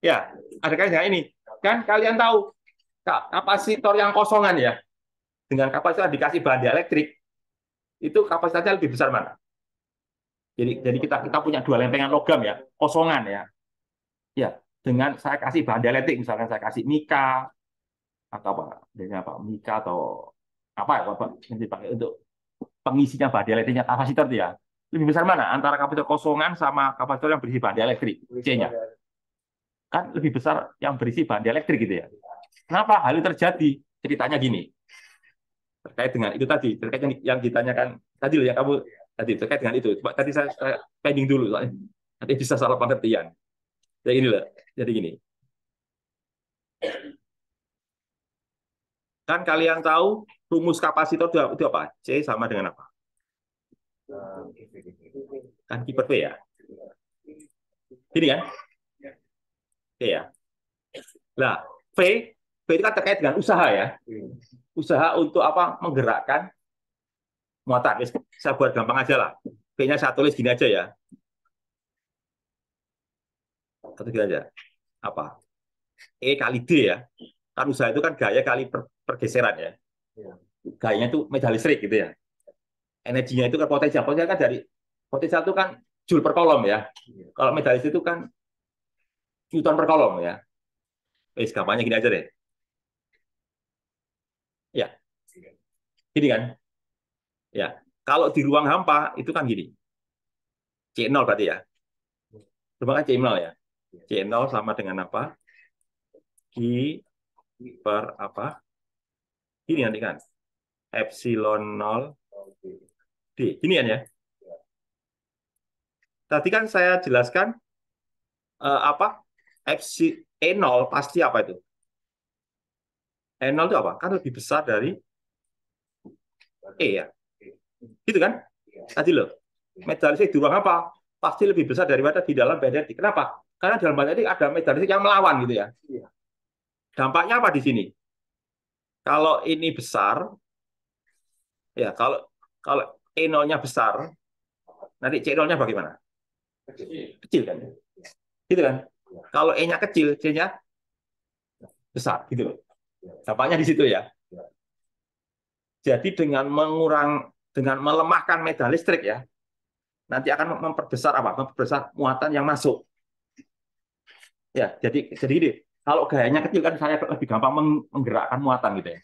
A: Ya, ada kaitannya dengan ini. Kan kalian tahu kapasitor yang kosongan ya. Dengan kapasitor dikasih bahan dielektrik, itu kapasitasnya lebih besar mana? Jadi kita punya dua lempengan logam ya, kosongan ya. Ya, dengan saya kasih bahan dielektrik, misalkan saya kasih mika atau apa, mika atau apa yang dipakai untuk pengisinya bahan dielektriknya kapasitor itu ya. Lebih besar mana antara kapasitor kosongan sama kapasitor yang berisi bahan dielektrik, C-nya? Kan lebih besar yang berisi bahan dielektrik gitu ya. Kenapa hal itu terjadi? Ceritanya gini. Terkait dengan itu tadi, terkait yang ditanyakan tadi loh yang kamu tadi terkait dengan itu. Tadi saya pending dulu soalnya. Nanti bisa salah pengertian. Jadi gini loh. Jadi gini. Kan kalian tahu rumus kapasitor itu apa? C sama dengan apa? Kan Q per V ya. Gini kan? Oke ya. Nah, V itu kan terkait dengan usaha ya. Usaha untuk apa? Menggerakkan muatan. Saya buat gampang aja lah. P-nya saya tulis gini aja ya. Atau gini aja. Apa? E kali D ya. Kan usaha itu kan gaya kali pergeseran ya. Gayanya itu medan listrik gitu ya. Energinya itu kan potensial. Potensial kan dari potensial itu kan joule per kolom ya. Kalau medan listrik itu kan newton per kolom ya. Gampangnya gini aja deh. Ya. Gini kan? Ya. Kalau di ruang hampa itu kan gini. C0 berarti ya. Coba kan C0 ya. C0 sama dengan apa? Q per apa? Ini nanti kan. Epsilon 0 D. Ini kan ya. Tadi kan saya jelaskan apa? E0 pasti apa itu? E0 itu apa? Kan lebih besar dari E ya. Gitu kan? Tadi loh. Medan listrik di ruang apa? Pasti lebih besar daripada di dalam band elektrik. Kenapa? Karena dalam band elektrik ada medan listrik yang melawan gitu ya. Dampaknya apa di sini? Kalau ini besar, ya kalau E0-nya besar, nanti C0-nya bagaimana? Kecil kan? Gitu kan? Kalau E-nya kecil, C-nya besar gitu loh. Dampaknya di situ ya. Jadi dengan melemahkan medan listrik ya, nanti akan memperbesar apa? Memperbesar muatan yang masuk. Ya, jadi ini kalau gayanya kecil kan saya lebih gampang menggerakkan muatan gitu ya.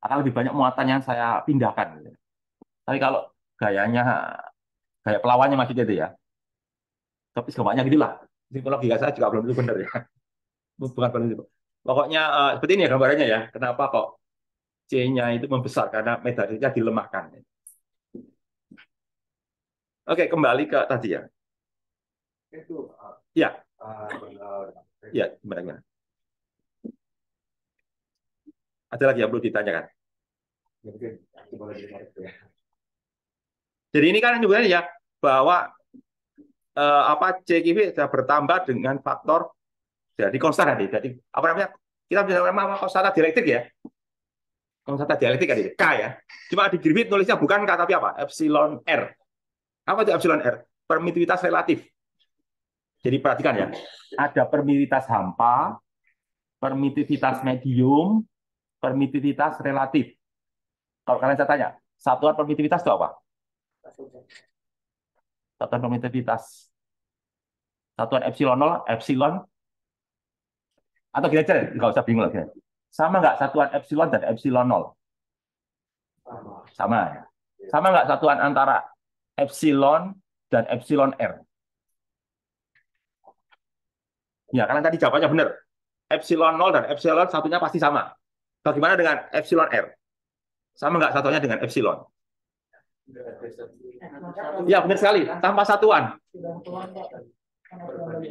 A: Akan lebih banyak muatan yang saya pindahkan gitu. Tapi kalau gayanya gaya pelawannya maksudnya itu ya. Tapi semuanya gitulah. Psikologi saya juga belum tentu benar ya. Bukan benar. Pokoknya seperti ini ya gambarannya ya. Kenapa kok C-nya itu membesar karena medan listriknya dilemahkan. Oke, kembali ke tadi ya.
D: Itu
A: Ya. Ya, gimana? Ada lagi yang perlu ditanyakan? Jadi ini kan juga ya bahwa apa CQV sudah bertambah dengan faktor jadi konstan tadi. Jadi apa namanya? Kita bisa nama konstanta dielektrik ya. Konstanta dielektrik tadi K ya. Cuma di Griffith nulisnya bukan K tapi apa? Epsilon R. Apa itu epsilon R? Permitivitas relatif. Jadi perhatikan ya. Ada permitivitas hampa, permitivitas medium, permitivitas relatif. Kalau kalian saya tanya, satuan permitivitas itu apa? Satuan permitivitas. Satuan epsilon 0, epsilon. Atau gini aja, nggak usah bingung lagi. Sama nggak satuan epsilon dan epsilon 0? Sama ya. Sama nggak satuan antara epsilon dan epsilon R? Ya, kalian tadi jawabannya benar. Epsilon 0 dan epsilon satunya pasti sama. Bagaimana dengan epsilon R? Sama nggak satunya dengan epsilon? Ya, benar sekali. Tanpa satuan.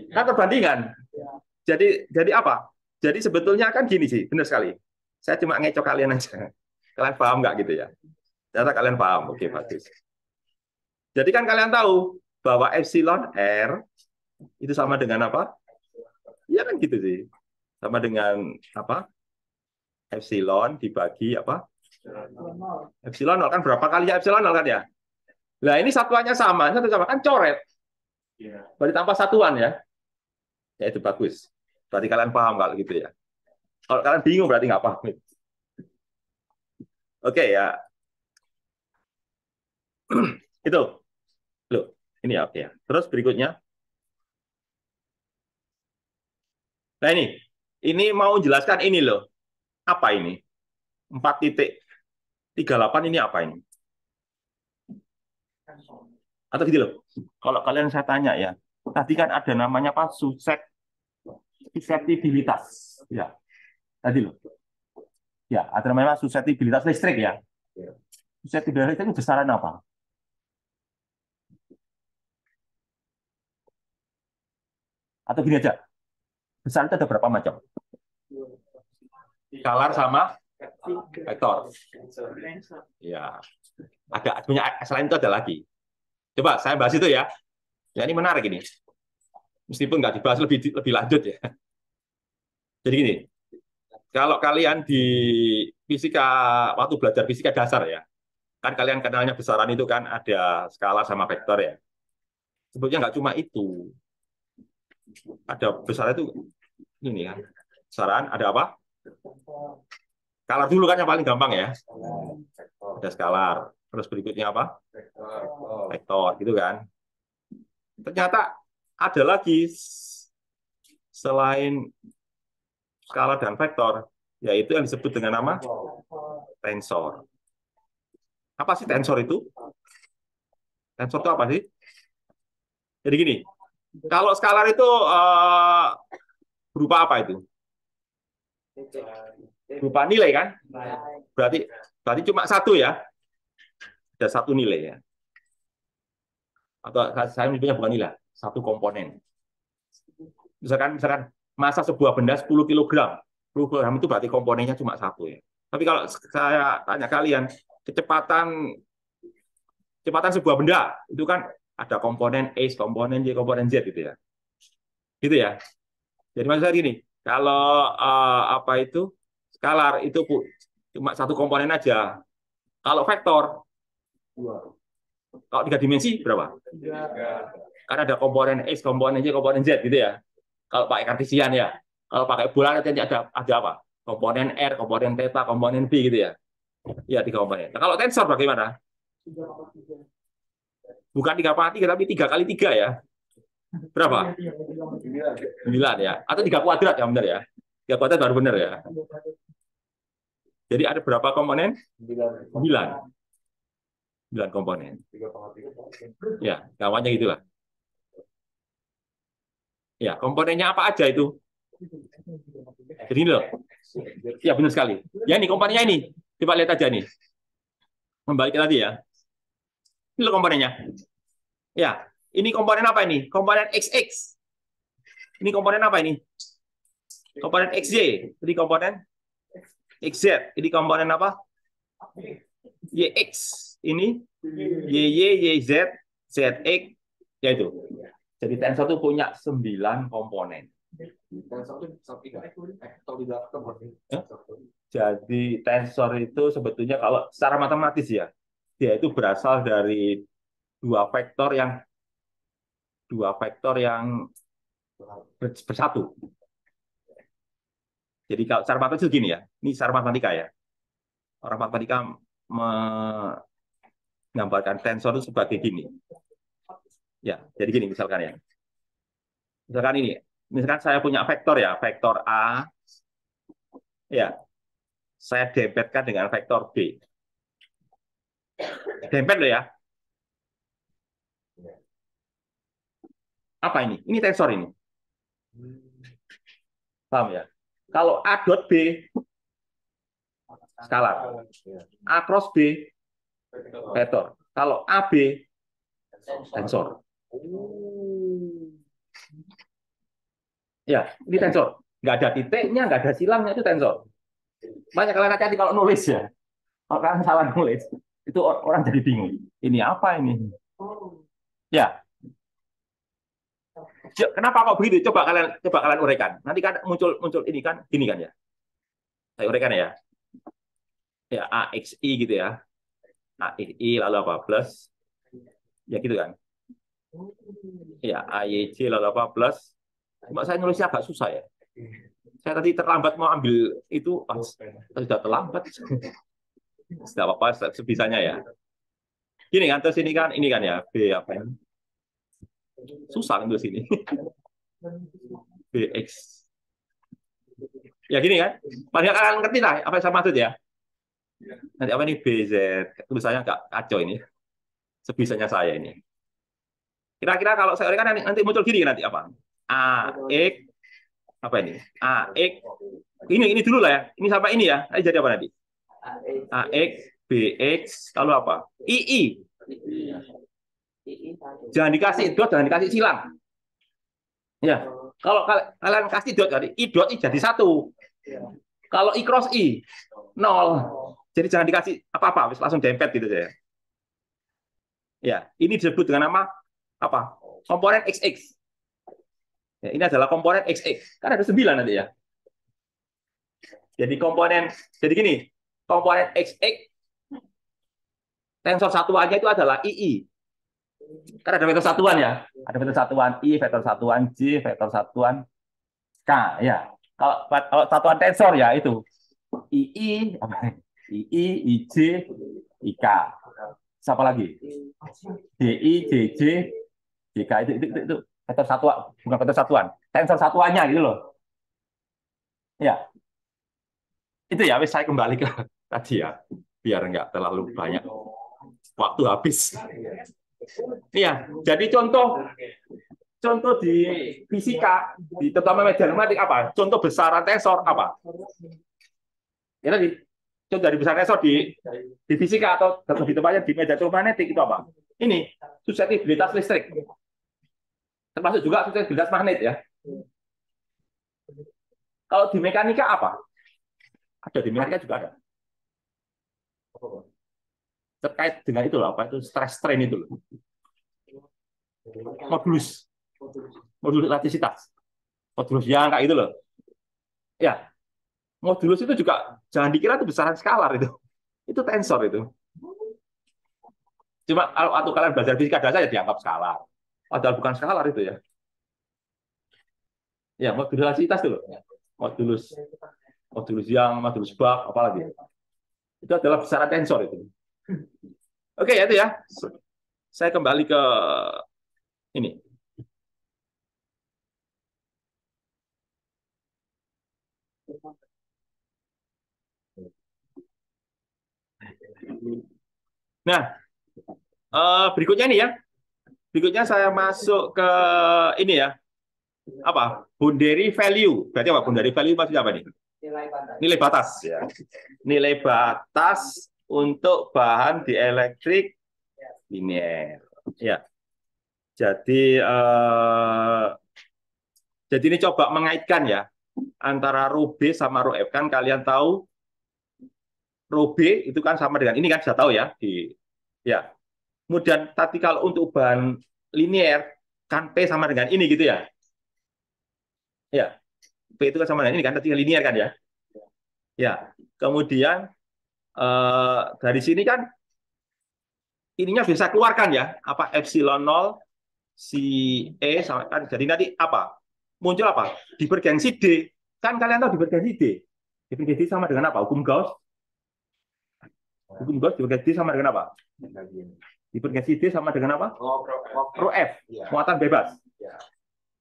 A: Kan perbandingan. Jadi apa? Jadi sebetulnya kan gini sih, benar sekali. Saya cuma ngecoh kalian aja. Kalian paham nggak gitu ya? Ternyata kalian paham. Oke, bagus. Jadi kan kalian tahu bahwa epsilon R itu sama dengan apa? Iya kan gitu sih. Sama dengan apa? Epsilon dibagi apa? Epsilon 0 kan berapa kali ya epsilon 0 kan ya? Nah, ini satuannya sama, satu sama kan coret. Berarti tanpa satuan ya. Ya itu bagus. Berarti kalian paham kalau gitu ya. Kalau kalian bingung berarti nggak paham. Oke ya. Itu. Loh, ini ya oke ya. Terus berikutnya. Nah ini mau jelaskan ini loh. Apa ini? 4.38 ini apa ini? Atau gitu loh. Kalau kalian saya tanya ya. Tadi kan ada namanya apa? Susceptibilitas. Ya. Tadi loh. Ya, ada namanya susceptibilitas listrik ya. Susceptibilitas listrik itu besaran apa? Atau gini aja. Besaran itu ada berapa macam? Skalar sama vektor. Ya. Ada punya selain itu ada lagi. Coba saya bahas itu ya. Ya ini menarik ini. Meskipun nggak dibahas lebih lanjut ya. Jadi gini, kalau kalian di fisika waktu belajar fisika dasar ya, Kan kalian kenalnya besaran itu kan ada skala sama vektor ya. Sebetulnya nggak cuma itu. Ada besaran itu ini kan. Besaran ada apa? Skalar dulu kan yang paling gampang ya. Ada skalar. Terus berikutnya apa? Vektor gitu kan. Ternyata ada lagi selain skalar dan vektor, yaitu yang disebut dengan nama tensor. Apa sih tensor itu? Tensor itu apa sih? Jadi gini, kalau skalar itu berupa apa itu? Berupa nilai kan? Berarti cuma satu ya? Ada satu nilai ya? Atau saya menyebutnya bukan nilai, satu komponen. Misalkan masa sebuah benda 10 kg. 10 kg itu berarti komponennya cuma satu ya. Tapi kalau saya tanya kalian, kecepatan sebuah benda itu kan ada komponen X, komponen Y, komponen Z gitu ya. Gitu ya. Jadi maksud saya gini, kalau apa itu skalar itu cuma satu komponen aja. Kalau vektor, kalau 3 dimensi berapa? Karena ada komponen X, komponen Y, komponen Z gitu ya. Kalau pakai kartesian ya. Kalau pakai bola nanti ada apa? Komponen R, komponen theta, komponen B gitu ya. Ya, 3 komponen. Nah, kalau tensor bagaimana? Bukan 3,3 tapi 3 kali 3 ya. Berapa? 9 ya. Atau 3 kuadrat ya benar ya. 3 kuadrat baru benar ya. Jadi ada berapa komponen? 9. 9 komponen. Ya, gampangnya gitulah. Ya, komponennya apa aja itu? Jadi ini loh. Ya, benar sekali. Ya, ini komponennya ini. Coba lihat aja nih. Kembali ke tadi ya. Ini loh komponennya. Ya, ini komponen apa ini? Komponen XX. Ini komponen apa ini? Komponen XY. Jadi komponen XZ. Ini komponen apa? YX. Ini YY, YZ, ZX. Ya itu. Jadi tensor itu punya 9 komponen. Jadi tensor itu sebetulnya kalau secara matematis ya, dia itu berasal dari dua vektor yang bersatu. Jadi kalau secara matematis gini ya, ini secara matematika ya. Orang matematika menggambarkan tensor itu sebagai gini. Ya, jadi gini misalkan ya. Misalkan saya punya vektor ya, vektor A. Ya, saya dempetkan dengan vektor B. Dempet loh ya. Apa ini? Ini tensor ini. Paham ya? Kalau A dot B, skalar. A cross B, vektor. Kalau AB, tensor. Ya, ini tensor. Nggak ada titiknya, nggak ada silangnya, itu tensor. Banyak kalian hati-hati kalau nulis ya. Kalau kalian salah nulis, itu orang jadi bingung. Ini apa ini? Ya. Kenapa kok begitu? Coba kalian uraikan. Nanti kan muncul ini kan, gini kan ya. Saya uraikan ya. Ya, AXI gitu ya. AXI lalu apa? Plus. Ya gitu kan. Ya, AYJ lalu apa? Plus. Cuma saya nulisnya agak susah ya. Saya tadi terlambat mau ambil itu, sudah terlambat. Tidak apa-apa, sebisanya ya. Gini kan, terus ini kan ya, B apa ini? Susah untuk sini. BX. Ya gini kan. Paling kalian ngerti lah apa yang saya maksud ya. Nanti apa ini BZ. Tulisannya agak kacau ini. Sebisanya saya ini. Kira-kira kalau saya kan nanti muncul gini nanti apa? AX apa ini? AX ini dulu lah ya. Ini sampai ini ya. Nanti jadi apa nanti? AX BX lalu apa? II. Jangan dikasih dot, jangan dikasih silang. Ya, kalau kalian kasih dot tadi, I dot I jadi 1. Kalau I cross I 0. Jadi jangan dikasih apa-apa, langsung dempet gitu ya. Ya, ini disebut dengan nama apa? Komponen XX. Ya, ini adalah komponen XX. Kan ada 9 nanti ya. Jadi gini, komponen XX Tensor satuannya itu adalah II. Kan ada vektor satuan ya. Ada vektor satuan I, vektor satuan J, vektor satuan K. Ya. Kalau satuan tensor ya itu II, II, IJ, IK. Siapa lagi? DI, JJ, JK itu vektor satuan, bukan vektor satuan. Tensor satuannya gitu loh. Ya. Itu ya, saya kembali ke tadi ya, biar nggak terlalu banyak waktu habis. Iya, jadi contoh di fisika, terutama medan magnetik apa? Contoh besaran tensor apa? Ya tadi, contoh dari besaran tensor di fisika atau lebih tepatnya di medan magnetik itu apa? Ini susceptibilitas listrik, termasuk juga susceptibilitas magnet ya. Kalau di mekanika apa? Ada di mekanika juga ada. Terkait dengan itu loh, apa itu stress strain itu loh. Modulus elastisitas. Modulus yang kayak itu loh. Ya, modulus itu juga jangan dikira itu besaran skalar itu. Itu tensor itu. Cuma kalau kalian belajar fisika dasar ya dianggap skalar. Padahal bukan skalar itu ya. Ya, modulus elastisitas itu loh. Modulus yang, modulus Bach, apalagi. Itu adalah besaran tensor itu. Oke, ya itu ya. Saya kembali ke ini. Nah, berikutnya ini ya. Berikutnya saya masuk ke ini ya. Apa? Boundary value. Berarti apa? Boundary value maksudnya apa nih? Nilai batas ya. Nilai batas untuk bahan dielektrik linear. Ya. Jadi ini coba mengaitkan ya antara rho B sama rho F. Kan kalian tahu rho B itu kan sama dengan ini kan sudah tahu ya ya. Kemudian tadi kalau untuk bahan linear kan P sama dengan ini gitu ya. Ya. P itu kan sama dengan ini kan tadi linear kan ya. Ya. Kemudian dari sini kan ininya bisa keluarkan ya apa epsilon 0 si E sama kan jadi nanti apa? Muncul apa? Divergensi D. Kan kalian tahu divergensi D. Divergensi sama dengan apa? Hukum Gauss. Hukum Gauss divergensi sama dengan apa? Divergensi D sama dengan apa? Rho F, muatan bebas.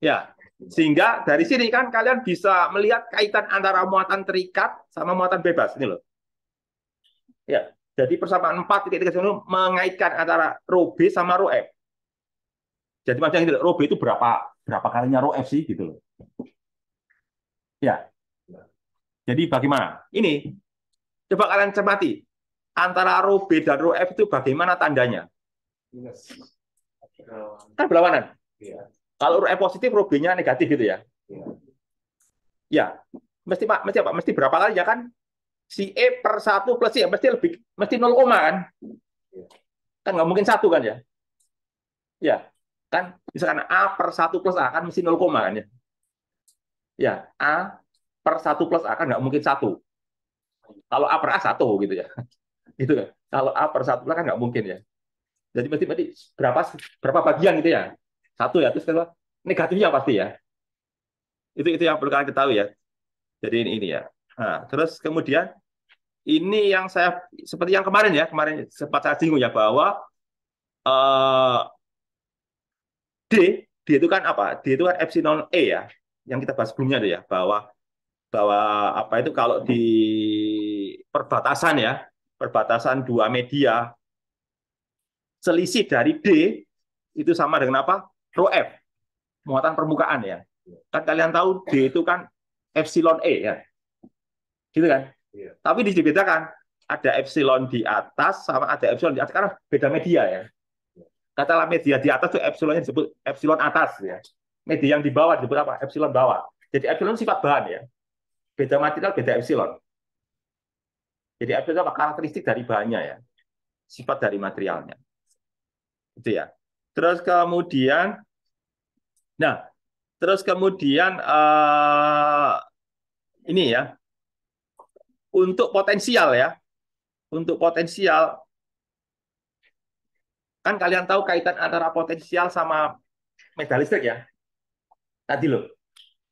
A: Ya. Sehingga dari sini kan kalian bisa melihat kaitan antara muatan terikat sama muatan bebas ini loh. Ya. Jadi persamaan 4.3 mengaitkan antara rho B sama rho F. Jadi macam itu, rho B itu berapa kalinya rho F sih gitu loh. Ya. Jadi bagaimana? Ini coba kalian cermati antara rho B dan rho F itu bagaimana tandanya? Kan berlawanan. Kalau rho F positif, rho B-nya negatif gitu ya. Ya. Mesti apa? Mesti berapa kali ya kan? Si E per 1 plus C ya mesti 0, kan? Kan nggak mungkin 1 kan ya? Ya. Kan misalkan A per 1 plus A kan mesti 0, kan ya? Ya, A per 1 plus A kan nggak mungkin 1. Kalau A per A 1 gitu ya. Gitu kan. Kalau A per 1 plus kan nggak mungkin ya. Jadi mesti berapa bagian gitu ya? 1 ya. Terus kalau negatifnya pasti ya. Itu yang perlu kalian ketahui ya. Jadi ini ya. Nah, terus kemudian ini yang saya seperti yang kemarin sempat saya singgung ya bahwa D itu kan apa? D itu kan epsilon E ya, yang kita bahas sebelumnya itu ya bahwa apa itu kalau di perbatasan dua media selisih dari D itu sama dengan apa? Rho F, muatan permukaan ya. Kan kalian tahu D itu kan epsilon E ya. Gitu kan? Iya. Tapi dibedakan, ada epsilon di atas sama ada epsilon di atas karena beda media ya. Katakanlah media di atas itu epsilonnya disebut epsilon atas ya. Media yang di bawah disebut apa? Epsilon bawah. Jadi epsilon sifat bahan ya. Beda material, beda epsilon. Jadi epsilon apa? Karakteristik dari bahannya ya. Sifat dari materialnya. Itu ya. Terus kemudian ini ya. Untuk potensial ya. Untuk potensial Kan kalian tahu kaitan antara potensial sama medan listrik ya. Tadi loh.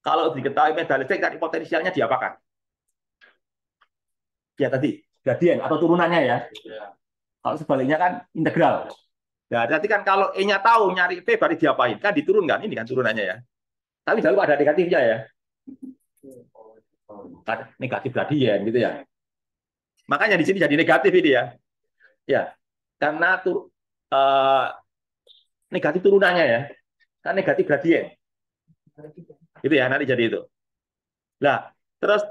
A: Kalau diketahui medan listrik tadi potensialnya diapakan? Ya tadi gradien atau turunannya ya. Kalau sebaliknya kan integral. Nah, berarti kan kalau E-nya tahu, nyari V berarti diapain? Kan diturunkan, ini kan turunannya ya. Tapi dahulu ada negatifnya ya. Negatif gradien gitu ya. Makanya di sini jadi negatif ini ya. Ya, karena negatif turunannya ya. Kan negatif gradien. Gitu ya, nanti jadi itu. Nah, terus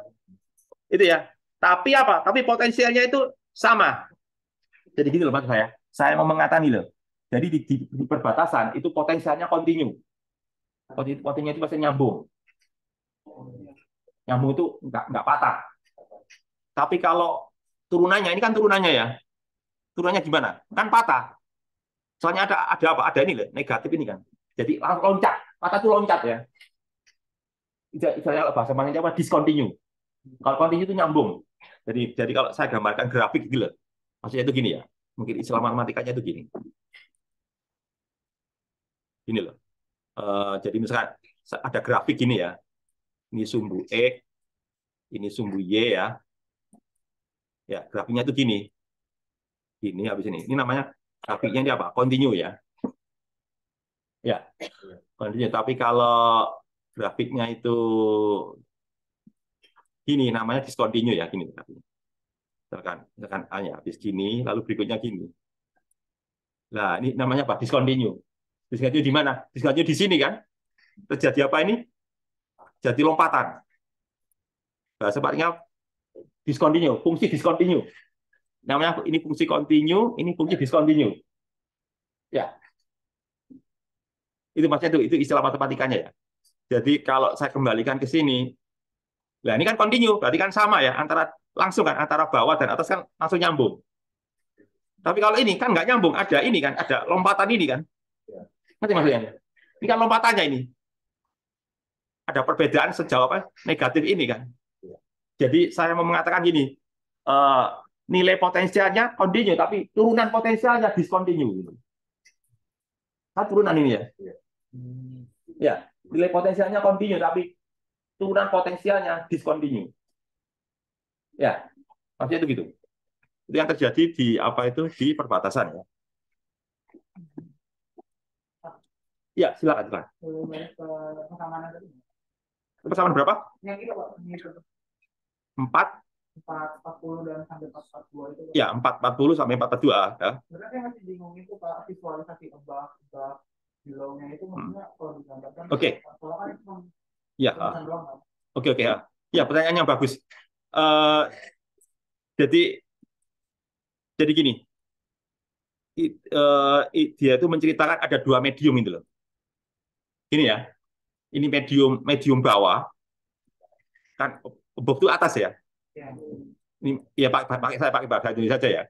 A: itu ya. Tapi apa? Tapi potensialnya itu sama. Jadi gini loh maksud saya. Saya mau mengatakan loh. Jadi di perbatasan itu potensialnya kontinu. Kontinu itu pasti nyambung. Nyambung itu nggak patah. Tapi kalau turunannya, ini kan turunannya ya. Turunannya gimana? Kan patah. Soalnya ada apa? Ada ini loh, negatif ini kan. Jadi loncat. Patah itu loncat ya. Misalnya bahasa Indonesia apa? Discontinue. Kalau continue itu nyambung. Jadi kalau saya gambarkan grafik gitu loh. Maksudnya itu gini ya. Mungkin istilah matematikanya itu gini. Gini loh. Jadi misalkan ada grafik gini ya. Ini sumbu X, ini sumbu Y ya. Ya, grafiknya itu gini. Ini habis ini. Ini namanya grafiknya ini apa? Continue ya. Ya, continue. Tapi kalau grafiknya itu gini, namanya discontinue ya. Gini. Misalkan A-nya habis gini, lalu berikutnya gini. Nah, ini namanya apa? Discontinue. Discontinue di mana? Discontinue di sini kan? Terjadi apa ini? Jadi lompatan. Nah, sebaliknya discontinue, fungsi discontinue. Namanya ini fungsi continue, ini fungsi discontinue. Ya. Itu maksudnya itu istilah matematikanya ya. Jadi kalau saya kembalikan ke sini, nah ini kan continue, berarti kan sama ya antara langsung kan antara bawah dan atas kan langsung nyambung. Tapi kalau ini kan nggak nyambung, ada ini kan, ada lompatan ini kan. Ngerti maksudnya? Ini kan lompatannya ini. Ada perbedaan sejauh apa negatif ini kan. Jadi saya mau mengatakan gini, nilai potensialnya continue, tapi turunan potensialnya discontinue. Kan turunan ini ya. Ya, nilai potensialnya continue, tapi turunan potensialnya discontinue. Ya, maksudnya itu gitu. Itu yang terjadi di apa itu di perbatasan ya. Ya, silakan. Persamaan berapa?
C: Yang itu Pak, ini itu.
A: 440
C: dan sampai 442 itu.
A: Ya, 440 sampai 442 ya.
C: Sebenarnya masih bingung itu Pak, visualisasi above below-nya itu maksudnya kalau digambarkan.
A: Oke.
C: Kalau kan itu
A: Ya. Oke ya. Ya, pertanyaannya bagus. Jadi gini. Dia itu menceritakan ada dua medium itu loh. Ini ya. Ini medium bawah. Kan above itu atas ya. Ini ya saya pakai bahasa Indonesia saja ya.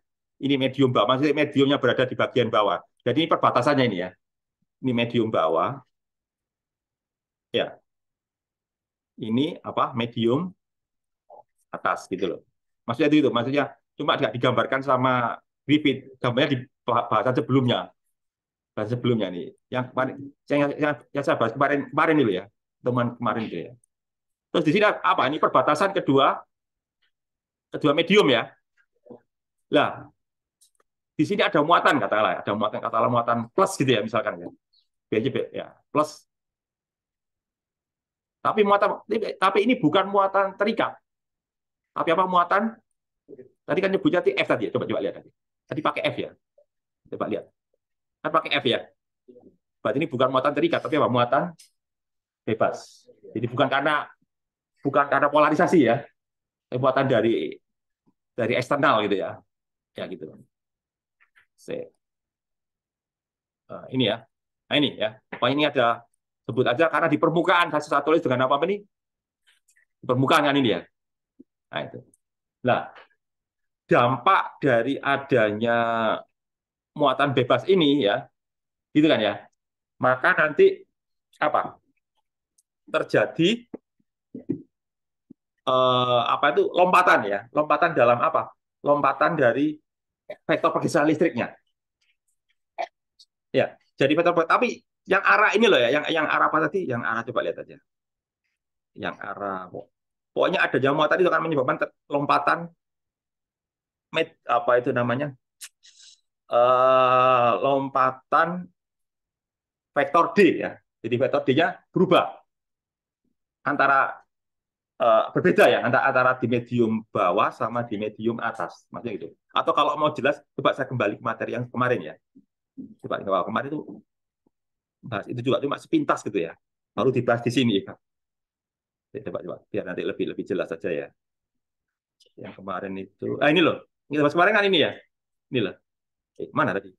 A: Ini medium bawah, maksudnya mediumnya berada di bagian bawah. Jadi ini perbatasannya ini ya. Ini medium bawah. Ya. Ini apa? Medium atas gitu loh. Maksudnya itu maksudnya cuma tidak digambarkan sama Griffith, gambarnya di bahasan sebelumnya. Bahasan sebelumnya nih. Yang kemarin yang saya bahas kemarin dulu ya. Teman kemarin itu ya. Terus di sini apa? Ini perbatasan kedua medium ya. Lah, di sini ada muatan katakanlah, ada muatan plus gitu ya misalkan ya. Ya, plus. Tapi ini bukan muatan terikat. Tapi apa muatan? Tadi kan nyebutnya F tadi ya. Coba lihat tadi. Tadi pakai F ya. Coba lihat. Kan pakai F ya. Berarti ini bukan muatan terikat, tapi apa? Muatan bebas. Jadi bukan karena polarisasi ya. Muatan dari eksternal gitu ya. Ya gitu. Ini ya. Nah ini ya. Ini ada sebut aja karena di permukaan saya tulis dengan apa ini? Di permukaan kan ini ya. Nah itu. Nah, dampak dari adanya muatan bebas ini ya, gitu kan ya. Maka nanti apa? Terjadi apa itu lompatan ya? Lompatan dalam apa? Lompatan dari vektor pergeseran listriknya. Ya, jadi vektor tapi yang arah ini loh ya, yang arah apa tadi? Yang arah coba lihat aja. Yang arah pokoknya ada jamuan tadi itu akan menyebabkan lompatan apa itu namanya? Lompatan vektor D ya. Jadi vektor D-nya berubah antara berbeda ya antara di medium bawah sama di medium atas. Maksudnya gitu. Atau kalau mau jelas coba saya kembali ke materi yang kemarin ya. Coba kalau kemarin itu bahas itu juga cuma sepintas gitu ya. Baru dibahas di sini ya. Coba biar nanti lebih lebih jelas saja ya. Yang kemarin itu ini loh. Ini bahas kemarin kan ini ya. Ini loh. Mana tadi?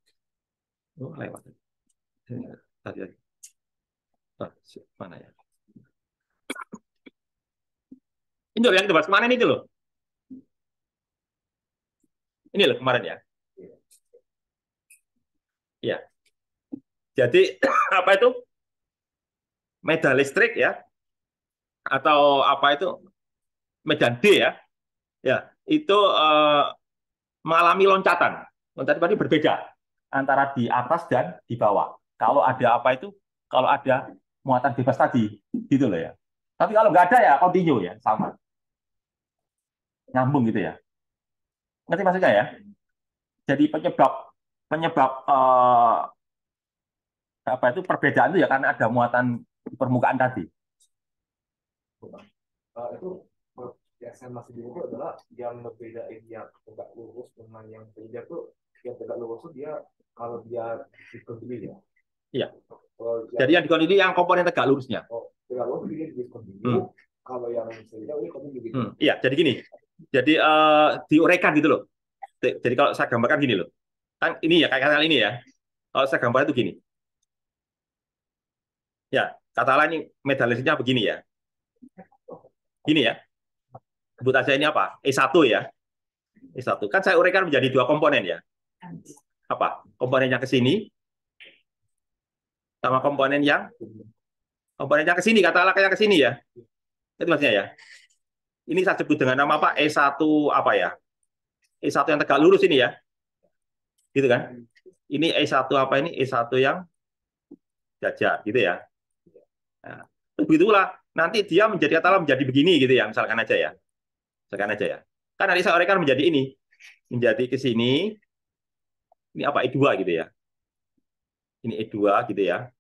A: Oh, lewat. Tadi. Mana ya? Ini loh yang dibahas kemarin itu loh. Ini loh kemarin ya. Ya. Jadi apa itu? Medan listrik ya atau apa itu medan D ya. Ya, itu mengalami loncatan. Loncatan tadi berbeda antara di atas dan di bawah. Kalau ada apa itu? Kalau ada muatan bebas tadi, gitu loh ya. Tapi kalau nggak ada ya continue ya, sama. Nyambung gitu ya. Ngerti maksudnya ya? Jadi penyebab penyebab apa itu perbedaan itu ya karena ada muatan di permukaan tadi.
D: Itu yang saya masih bingung itu adalah yang membedain yang tegak lurus dengan yang beda tuh yang tegak lurus tuh dia kalau dia discontinue ya.
A: Iya. Jadi yang discontinue yang komponen tegak lurusnya.
D: Oh, tegak lurus dia discontinue. Kalau yang beda ini continue gitu.
A: Iya, jadi gini. Jadi diuraikan gitu loh. Jadi kalau saya gambarkan gini loh. Kan ini ya kayak kata ini ya. Kalau saya gambarkan itu gini. Ya, kata lain ini medan listriknya begini ya. Gini ya. Sebut aja ini apa? E1 ya. E1. Kan saya uraikan menjadi dua komponen ya. Apa? Komponen yang ke sini sama komponen yang ke sini, katakanlah kayak ke sini ya. Itu maksudnya ya. Ini saya sebut dengan nama apa? E1 apa ya? E1 yang tegak lurus ini ya. Gitu kan? Ini E1 apa ini? E1 yang jajar gitu ya. Nah, begitulah nanti dia menjadi katakanlah menjadi begini gitu ya, misalkan aja ya. Misalkan aja ya. Kan nanti saya uraikan menjadi ini. Menjadi ke sini. Ini apa? E2 gitu ya. Ini E2 gitu ya.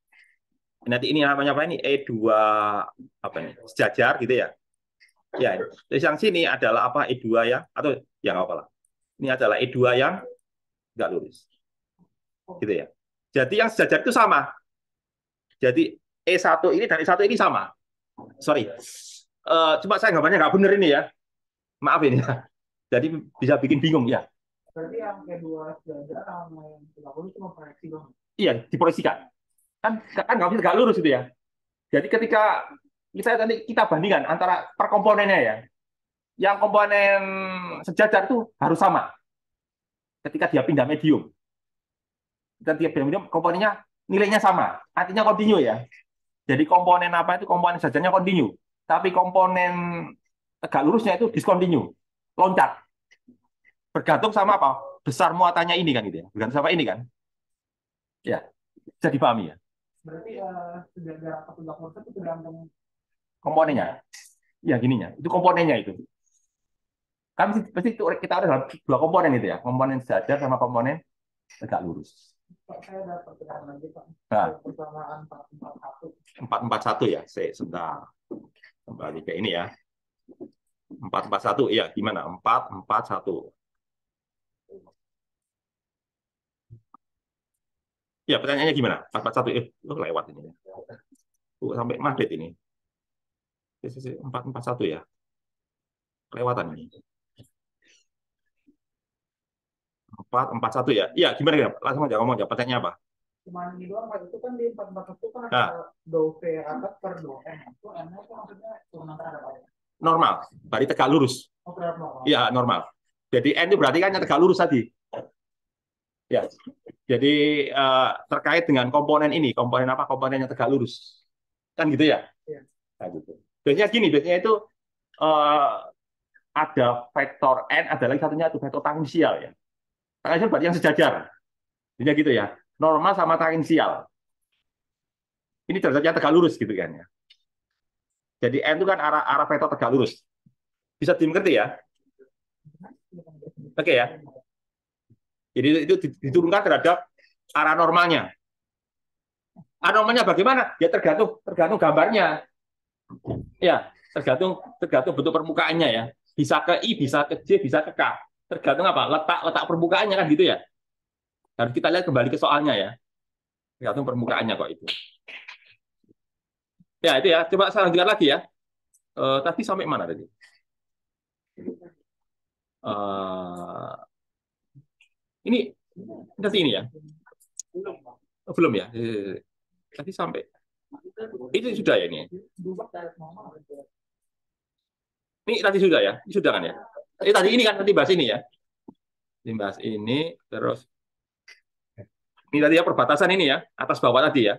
A: Nanti ini namanya apa ini? E2 apa ini? Sejajar gitu ya. Ya, terus yang sini adalah apa? E2 ya atau yang apa lah? Ini adalah E2 yang nggak lurus. Gitu ya. Jadi yang sejajar itu sama. Jadi E1 ini dan E1 ini sama. Sorry. Cuma saya gambarnya nggak benar ini ya. Maaf ini ya. Jadi bisa bikin bingung ya.
C: Berarti yang kedua sejajar sama yang 30 cuma proyeksi dong.
A: Iya, diproyeksikan. Kan nggak lurus itu ya. Jadi ketika kita bandingkan antara per komponennya ya. Yang komponen sejajar itu harus sama. Ketika dia pindah medium. Ketika dia pindah medium, komponennya nilainya sama. Artinya continue ya. Jadi komponen apa itu? Komponen sejajarnya continue. Tapi komponen tegak lurusnya itu discontinue. Loncat. Bergantung sama apa? Besar muatannya ini kan gitu ya. Bergantung sama ini kan. Ya. Bisa dipahami ya.
C: Berarti sejajar atau tegak lurus itu tergantung
A: komponennya. Ya gininya. Itu komponennya itu. Kan pasti kita ada dua komponen itu ya. Komponen sejajar sama komponen tegak lurus.
C: Pak, saya ada pertanyaan lagi Pak.
A: Nah.
C: Persamaan 441.
A: 441 ya. Sebentar. Kembali ke ini ya. 441 ya. Gimana? 441. Ya, pertanyaannya gimana? 441. Lewat ini. Sampai magnet ini. 441 ya. Kelewatan ini. 441 ya. Iya, gimana ya? Langsung aja ngomong aja. Pertanyaannya apa?
C: Cuman ini doang Pak. Itu kan di 441 kan
A: Nah.
C: ada dou V atas per dou M. Itu M-nya itu maksudnya turunan terhadap apa ya?
A: Normal. Berarti tegak lurus.
C: Oh, terhadap normal.
A: Iya, normal. Jadi N itu berarti kan yang tegak lurus tadi. Ya. Jadi terkait dengan komponen ini, komponen apa? Komponen yang tegak lurus. Kan gitu ya?
C: Iya.
A: Nah, gitu. Biasanya gini, biasanya itu ada vektor N, ada lagi satunya itu vektor tangensial ya. Tangensial berarti yang sejajar. Jadi gitu ya. normal sama tangensial. Ini derajatnya tegak lurus gitu kan ya. Jadi N itu kan arah vektor tegak lurus. Bisa dimengerti ya? Oke ya. Jadi itu diturunkan terhadap arah normalnya. Arah normalnya bagaimana? Ya tergantung gambarnya. Ya, tergantung bentuk permukaannya ya. Bisa ke I, bisa ke J, bisa ke K. Tergantung apa? Letak permukaannya kan gitu ya. Harus kita lihat kembali ke soalnya ya. Tergantung permukaannya kok itu. Ya, itu ya. Coba saya lanjutkan lagi ya. Tadi sampai mana tadi? Ini nanti ini ya. Belum ya. Tadi sampai itu sudah ya ini. Ini tadi sudah ya. Ini sudah kan ya. Tadi ini kan nanti bahas ini ya. Ini bahas ini terus ini tadi ya perbatasan ini ya, atas bawah tadi ya.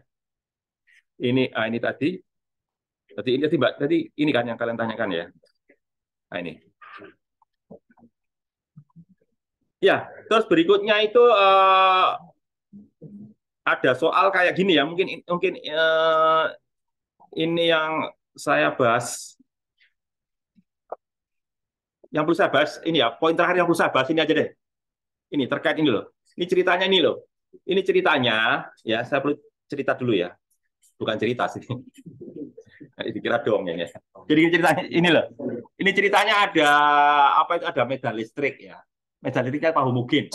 A: Ini tadi. Tadi ini kan yang kalian tanyakan ya. Nah, ini. Ya, terus berikutnya itu ada soal kayak gini ya. Mungkin ini yang saya bahas. Yang perlu saya bahas ini ya, poin terakhir yang perlu saya bahas ini aja deh. Ini terkait ini loh. Ini ceritanya ini loh. Ini ceritanya ya, saya perlu cerita dulu ya. Bukan cerita sih. Dikira dong ya. Jadi ceritanya ini loh. Ini ceritanya ada apa itu, ada medan listrik ya. Medan listriknya apa homogen.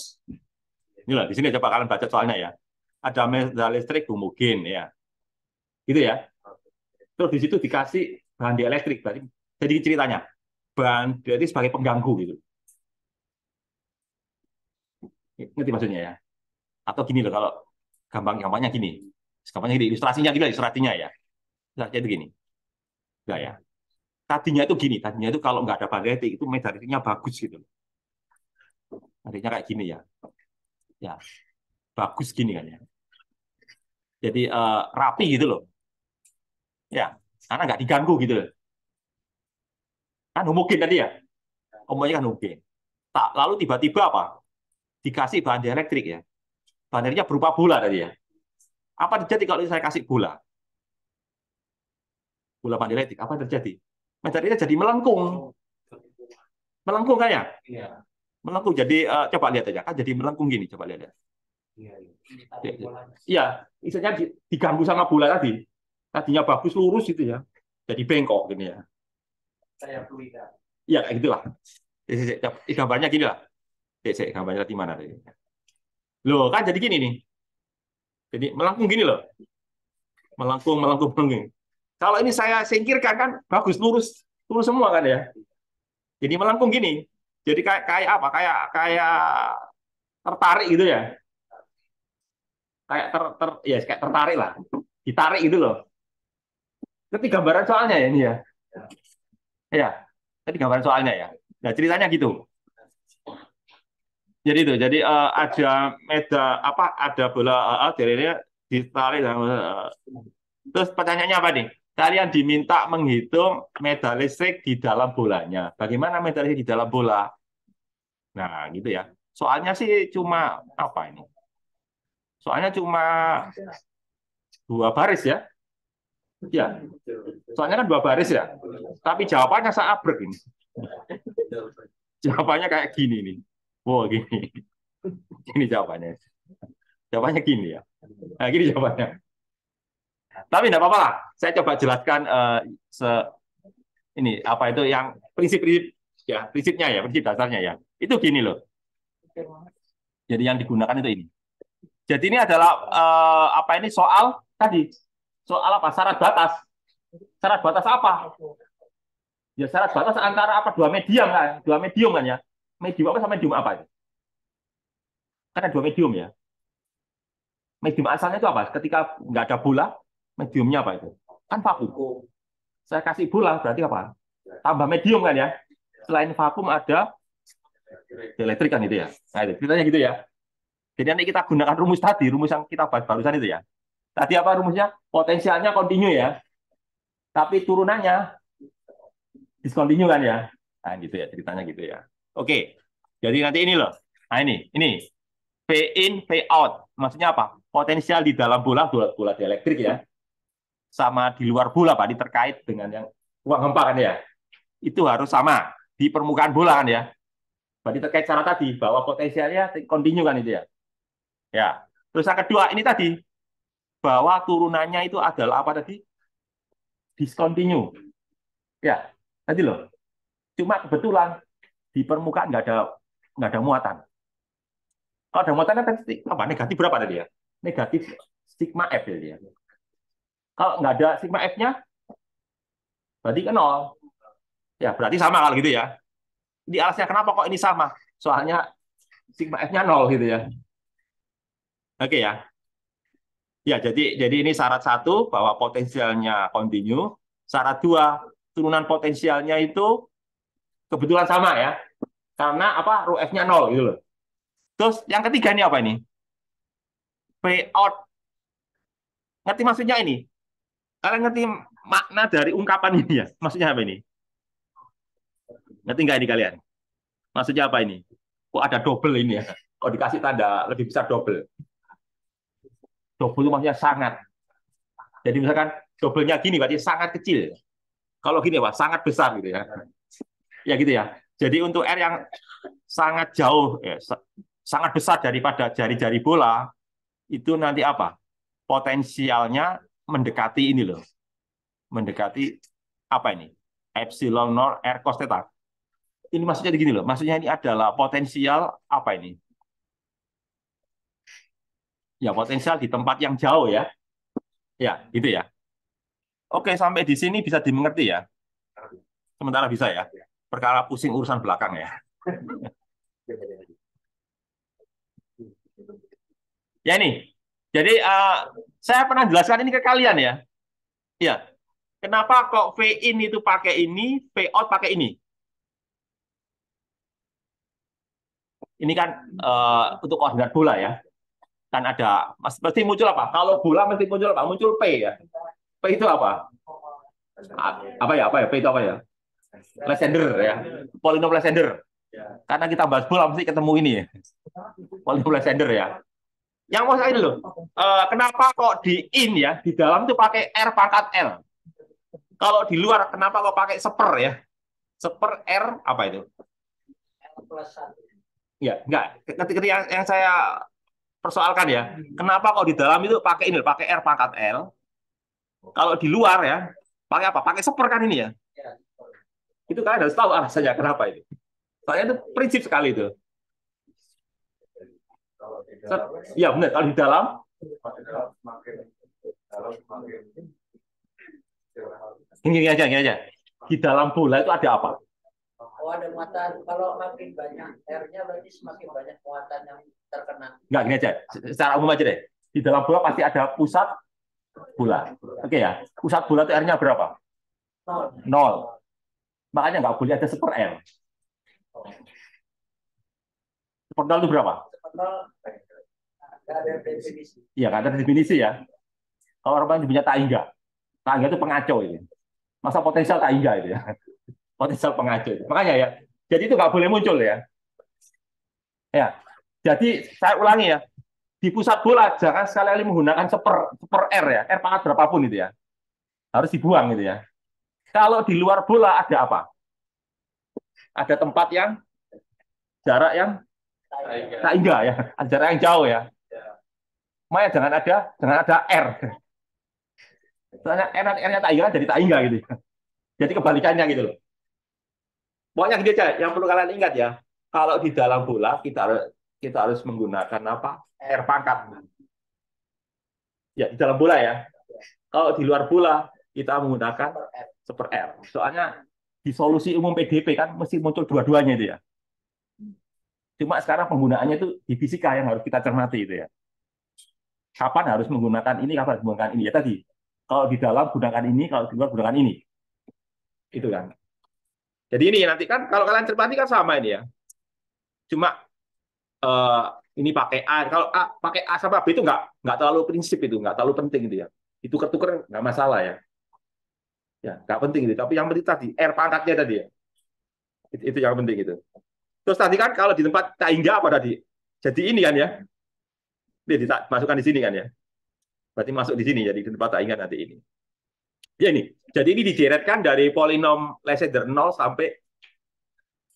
A: Ini loh, di sini coba kalian baca soalnya ya. Ada medan listrik homogen ya. Gitu ya. Terus di situ dikasih bahan dielektrik berarti. Jadi ceritanya bahan berarti sebagai pengganggu gitu. Ngerti maksudnya ya? Atau gini loh, kalau gampang-gampangnya gini. Gampangnya gini, ilustrasinya ya. Nah, jadi gini. Enggak ya. Tadinya itu gini, tadinya itu kalau nggak ada bahan elektrik itu medan listriknya bagus gitu. Artinya kayak gini ya. Ya, bagus gini kan ya. Jadi rapi gitu loh. Ya, karena nggak diganggu gitu loh. Kan homogen tadi ya. Omongnya kan homogen. Lalu tiba-tiba apa? Dikasih bahan dielektrik ya. Bahan elektriknya berupa bola tadi ya. Apa terjadi kalau saya kasih bola? Bola bahan elektrik, apa terjadi? Medan ini jadi melengkung. Melengkung kan ya?
B: Iya.
A: Melengkung. Jadi coba lihat aja. Kan jadi melengkung gini. Coba lihat ya. Iya, istilahnya diganggu sama bola tadi. Tadinya bagus lurus itu ya. Jadi bengkok gini ya.
B: Kayak fluida.
A: Iya, kayak gitulah. Gambarnya gini lah. Gambarnya di mana tadi? Loh, kan jadi gini nih. Jadi melengkung gini loh. Melengkung. Kalau ini saya singkirkan kan bagus lurus semua kan ya. Jadi melengkung gini. Jadi kayak apa? Kayak tertarik gitu ya. Kayak kayak tertarik lah. Ditarik gitu loh. Itu gambaran soalnya ya ini ya. Ya, tadi gambaran soalnya ya. Nah, ceritanya gitu. Jadi ada bola jadinya ditarik. Terus pertanyaannya apa nih? Kalian diminta menghitung medan listrik di dalam bolanya. Bagaimana medan listrik di dalam bola? Nah, gitu ya. Soalnya sih cuma apa ini? Soalnya cuma 2 baris ya. Ya. Soalnya kan 2 baris ya. Tapi jawabannya saya abrek ini. Jawabannya kayak gini nih. Wow, gini. Ini jawabannya. Jawabannya gini ya. Nah, gini jawabannya. Tapi enggak apa-apa lah. Saya coba jelaskan ini apa itu yang prinsip-prinsip ya, prinsipnya ya, prinsip dasarnya ya. Itu gini loh. Jadi yang digunakan itu ini. Jadi ini adalah apa ini soal tadi. Soal apa? Syarat batas. Syarat batas apa? Ya syarat batas antara apa? 2 medium kan? 2 medium kan ya? Medium apa sama medium apa itu? Kan ada 2 medium ya. Medium asalnya itu apa? Ketika nggak ada bola, mediumnya apa itu? Kan vakum. Saya kasih bola berarti apa? Tambah medium kan ya? Selain vakum ada elektrik kan itu ya. Nah itu ceritanya gitu ya. Jadi nanti kita gunakan rumus tadi, rumus yang kita bahas barusan itu ya. Tadi apa rumusnya? Potensialnya kontinu ya. Tapi turunannya diskontinu kan ya. Nah gitu ya, ceritanya gitu ya. Oke. Jadi nanti ini loh. Nah ini. P in, P out. Maksudnya apa? potensial di dalam bola dielektrik ya, sama di luar bola, Pak, ini terkait dengan yang ruang hampa kan ya, itu harus sama di permukaan bola kan ya. Berarti terkait cara tadi bahwa potensialnya kontinu kan itu ya. Ya. Terus yang kedua ini tadi bahwa turunannya itu adalah apa tadi? Discontinue. Ya, tadi loh. Cuma kebetulan di permukaan nggak ada muatan. Kalau ada muatan kan apa? Negatif berapa tadi ya? Negatif sigma F ya dia. Kalau nggak ada sigma F-nya, berarti kan nol. Ya, berarti sama kalau gitu ya. Ini alasnya kenapa kok ini sama? Soalnya sigma F-nya nol gitu ya. Oke ya. Ya, jadi ini syarat satu bahwa potensialnya kontinu. Syarat dua, turunan potensialnya itu kebetulan sama ya. Karena apa? Rho F-nya nol gitu loh. Terus yang ketiga ini apa ini? Payout. Ngerti maksudnya ini? Kalian ngerti makna dari ungkapan ini ya? Maksudnya apa ini? Ngerti nggak ini kalian? Maksudnya apa ini? Kok ada double ini ya? Kok dikasih tanda lebih besar double? Double itu maksudnya sangat. Jadi misalkan double-nya gini berarti sangat kecil. Kalau gini Pak, sangat besar gitu ya. Ya gitu ya. Jadi untuk R yang sangat jauh, ya, sangat besar daripada jari-jari bola, itu nanti apa? Potensialnya mendekati ini loh. Mendekati apa ini? Epsilon nol R cos theta. Ini maksudnya begini loh. Maksudnya ini adalah potensial apa ini? Ya, potensial di tempat yang jauh ya. Ya, gitu ya. Oke, sampai di sini bisa dimengerti ya. Sementara bisa ya. Perkara pusing urusan belakang ya. Ya ini. Jadi saya pernah jelaskan ini ke kalian ya. Ya. Kenapa kok V in itu pakai ini, V out pakai ini? Ini kan untuk koordinat bola ya. Kan ada mesti muncul apa? Kalau bola mesti muncul apa? Muncul P ya. P itu apa? Apa ya? P itu apa ya? Lysander ya. Polinom Lysander. Karena kita bahas bola mesti ketemu ini ya. Polinom Lysander ya. Yang mau saya ini loh. Kenapa kok di in ya, di dalam itu pakai R pangkat L. Kalau di luar kenapa kok pakai seper ya? Seper R apa itu? Ya, enggak. Ketika yang saya persoalkan ya, kenapa kok di dalam itu pakai ini, pakai R pangkat L. Kalau di luar ya, pakai apa? Pakai seper kan ini ya. Itu kalian harus tahu alasannya kenapa itu. Soalnya itu prinsip sekali itu. Ya benar, kalau di dalam ini aja. Di dalam bola itu ada apa?
B: Oh, ada muatan. Kalau makin banyak R-nya berarti semakin banyak muatan yang terkena.
A: Enggak, gini aja. Secara umum aja deh. Di dalam bola pasti ada pusat bola. Oke ya. Pusat bola itu R-nya berapa? 0. Makanya nggak boleh ada seper R. Seper 0 itu berapa?
B: Nggak ada definisi.
A: Iya, nggak ada definisi ya. Kalau orang punya taingga. Taingga itu pengacau ini. Masa potensial taingga itu ya. Potensial pengacau. Makanya ya. Jadi itu nggak boleh muncul ya. Ya. Jadi saya ulangi ya. Di pusat bola jangan sekali-kali menggunakan seper R ya. R pangkat berapapun itu ya. Harus dibuang gitu ya. Kalau di luar bola ada apa? Ada tempat yang jarak yang taingga ya. Ada jarak yang jauh ya. Makanya jangan ada R. Soalnya R-nya taingga jadi taingga gitu. Jadi kebalikannya gitu loh. Pokoknya gini aja, yang perlu kalian ingat ya, kalau di dalam bola kita harus menggunakan apa? R pangkat. Ya, di dalam bola ya. Kalau di luar bola kita menggunakan seper R. Soalnya di solusi umum PDP kan mesti muncul dua-duanya itu ya. Cuma sekarang penggunaannya itu di fisika yang harus kita cermati itu ya. Kapan harus menggunakan ini, kapan harus menggunakan ini ya tadi. Kalau di dalam gunakan ini, kalau di luar gunakan ini. Itu kan. Jadi ini nanti kan kalau kalian cermati kan sama ini ya. Cuma ini pakai A. Kalau A pakai A sama B itu nggak terlalu prinsip itu, nggak terlalu penting itu ya. Itu ketuker nggak masalah ya. Ya nggak penting itu. Tapi yang penting tadi R pangkatnya tadi ya. Itu yang penting itu. Terus tadi kan kalau di tempat taingga apa tadi? Jadi ini kan ya. Ini masukkan di sini kan ya. Berarti masuk di sini, jadi di tempat tak ingat nanti ini. Ya ini, jadi ini dideretkan dari polinom Legendre 0 sampai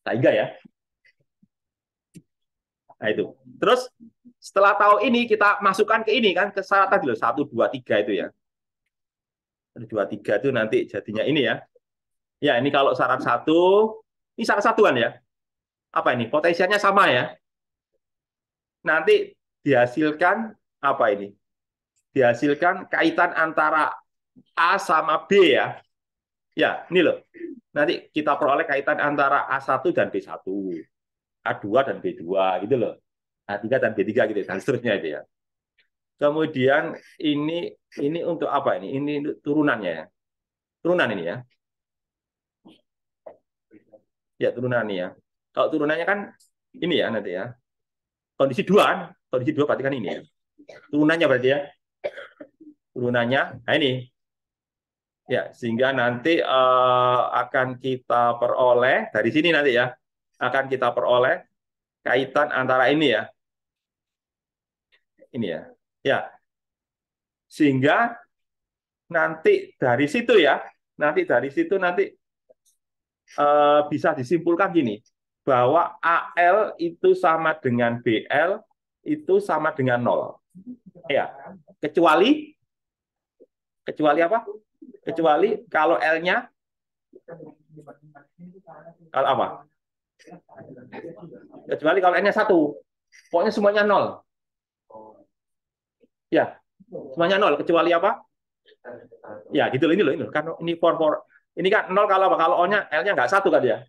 A: tak ingat ya. Nah itu. Terus setelah tahu ini kita masukkan ke ini kan, ke syarat tadi loh, 1, 2, 3 itu ya. 1, 2, 3 itu nanti jadinya ini ya. Ya ini kalau syarat 1, ini syarat satuan ya. Apa ini? Potensialnya sama ya. Nanti dihasilkan apa ini? Dihasilkan kaitan antara A sama B ya. Ya, ini loh. Nanti kita peroleh kaitan antara A1 dan B1. A2 dan B2 gitu loh. A3 dan B3 gitu dan seterusnya itu ya. Kemudian ini untuk apa ini? Ini turunannya ya. Turunan ini ya. Ya, turunan ini ya. Kalau turunannya kan ini ya nanti ya. Kondisi 2 kan? Kondisi 2 berarti kan ini ya. Turunannya berarti ya. Turunannya, nah ini. Ya, sehingga nanti akan kita peroleh dari sini nanti ya. Akan kita peroleh kaitan antara ini ya. Ini ya. Ya. Sehingga nanti dari situ ya, nanti bisa disimpulkan gini, bahwa AL itu sama dengan BL itu sama dengan 0. Ya. Kecuali apa? Kecuali kalau L-nya kalau apa? Kecuali kalau N-nya 1. Pokoknya semuanya 0. Ya, semuanya 0 kecuali apa? Ya, gitu loh ini loh ini. Kan ini ini kan 0 kalau apa? Kalau O-nya L-nya nggak 1 kan ya.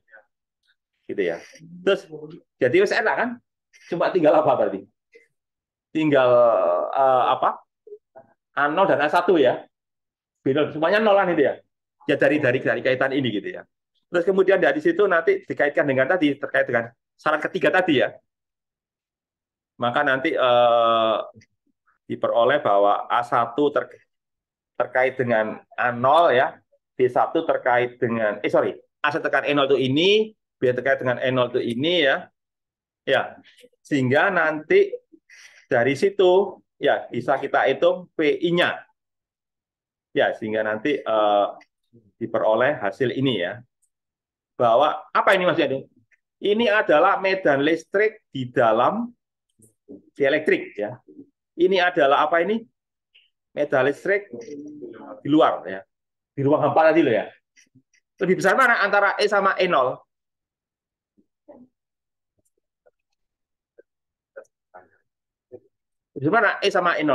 A: Gitu ya. Terus jadi wis enak kan? Cuma tinggal apa berarti? Tinggal apa? A0 dan A1 ya. B0 semuanya 0 kan itu ya. Ya dari kaitan ini gitu ya. Terus kemudian dari situ nanti dikaitkan dengan tadi terkait dengan syarat ketiga tadi ya. Maka nanti diperoleh bahwa A1 terkait dengan A0 ya, B1 terkait dengan A1 terkait E0 itu ini, B terkait dengan E0 itu ini ya. Ya. Sehingga nanti dari situ ya bisa kita hitung PI-nya. Ya, sehingga nanti diperoleh hasil ini ya. Bahwa apa ini Mas Yadi? Ini adalah medan listrik di dalam dielektrik ya. Ini adalah apa ini? Medan listrik di luar ya. Di ruang hampa tadi loh ya. Lebih besar mana antara E sama E0? Lebih besar mana E sama E0?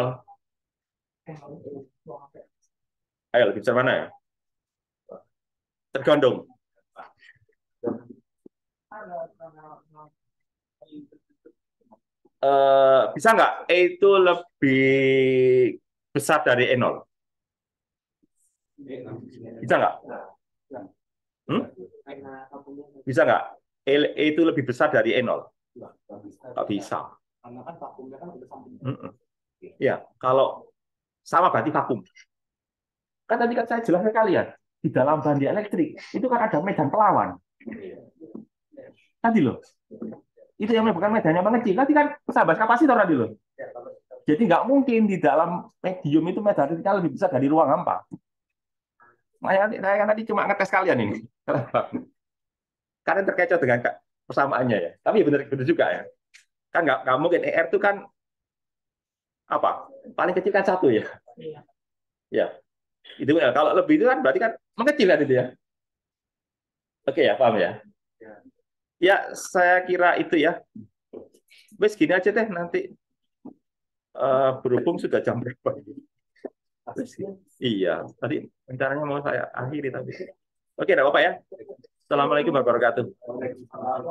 A: Ayo lebih besar mana ya? Tergantung. Bisa nggak E itu lebih besar dari E0? Bisa nggak? Bisa nggak? E itu lebih besar dari E0? Nggak bisa.
C: Karena kan vakumnya kan udah sampai.
A: Ya, kalau sama berarti vakum. Kan tadi kan saya jelaskan kalian, di dalam bandi elektrik itu kan ada medan pelawan. Tadi loh. Itu yang menyebabkan medannya mengecil. Tadi kan sahabat kapasitor tadi loh. Jadi nggak mungkin di dalam medium itu medan elektriknya lebih besar dari ruang hampa. Saya kan tadi cuma ngetes kalian ini. Karena terkecoh dengan persamaannya ya. Tapi benar juga ya. Kan nggak mungkin ER itu kan apa? Paling kecil kan 1 ya. Ya. Itu ya. Kalau lebih itu kan berarti kan mengecil kan itu ya. Oke ya, paham ya? Ya, saya kira itu ya. Wes gini aja deh nanti berhubung sudah jam berapa. Iya, tadi rencananya mau saya akhiri tapi. Oke, enggak apa-apa ya. Assalamualaikum warahmatullahi wabarakatuh.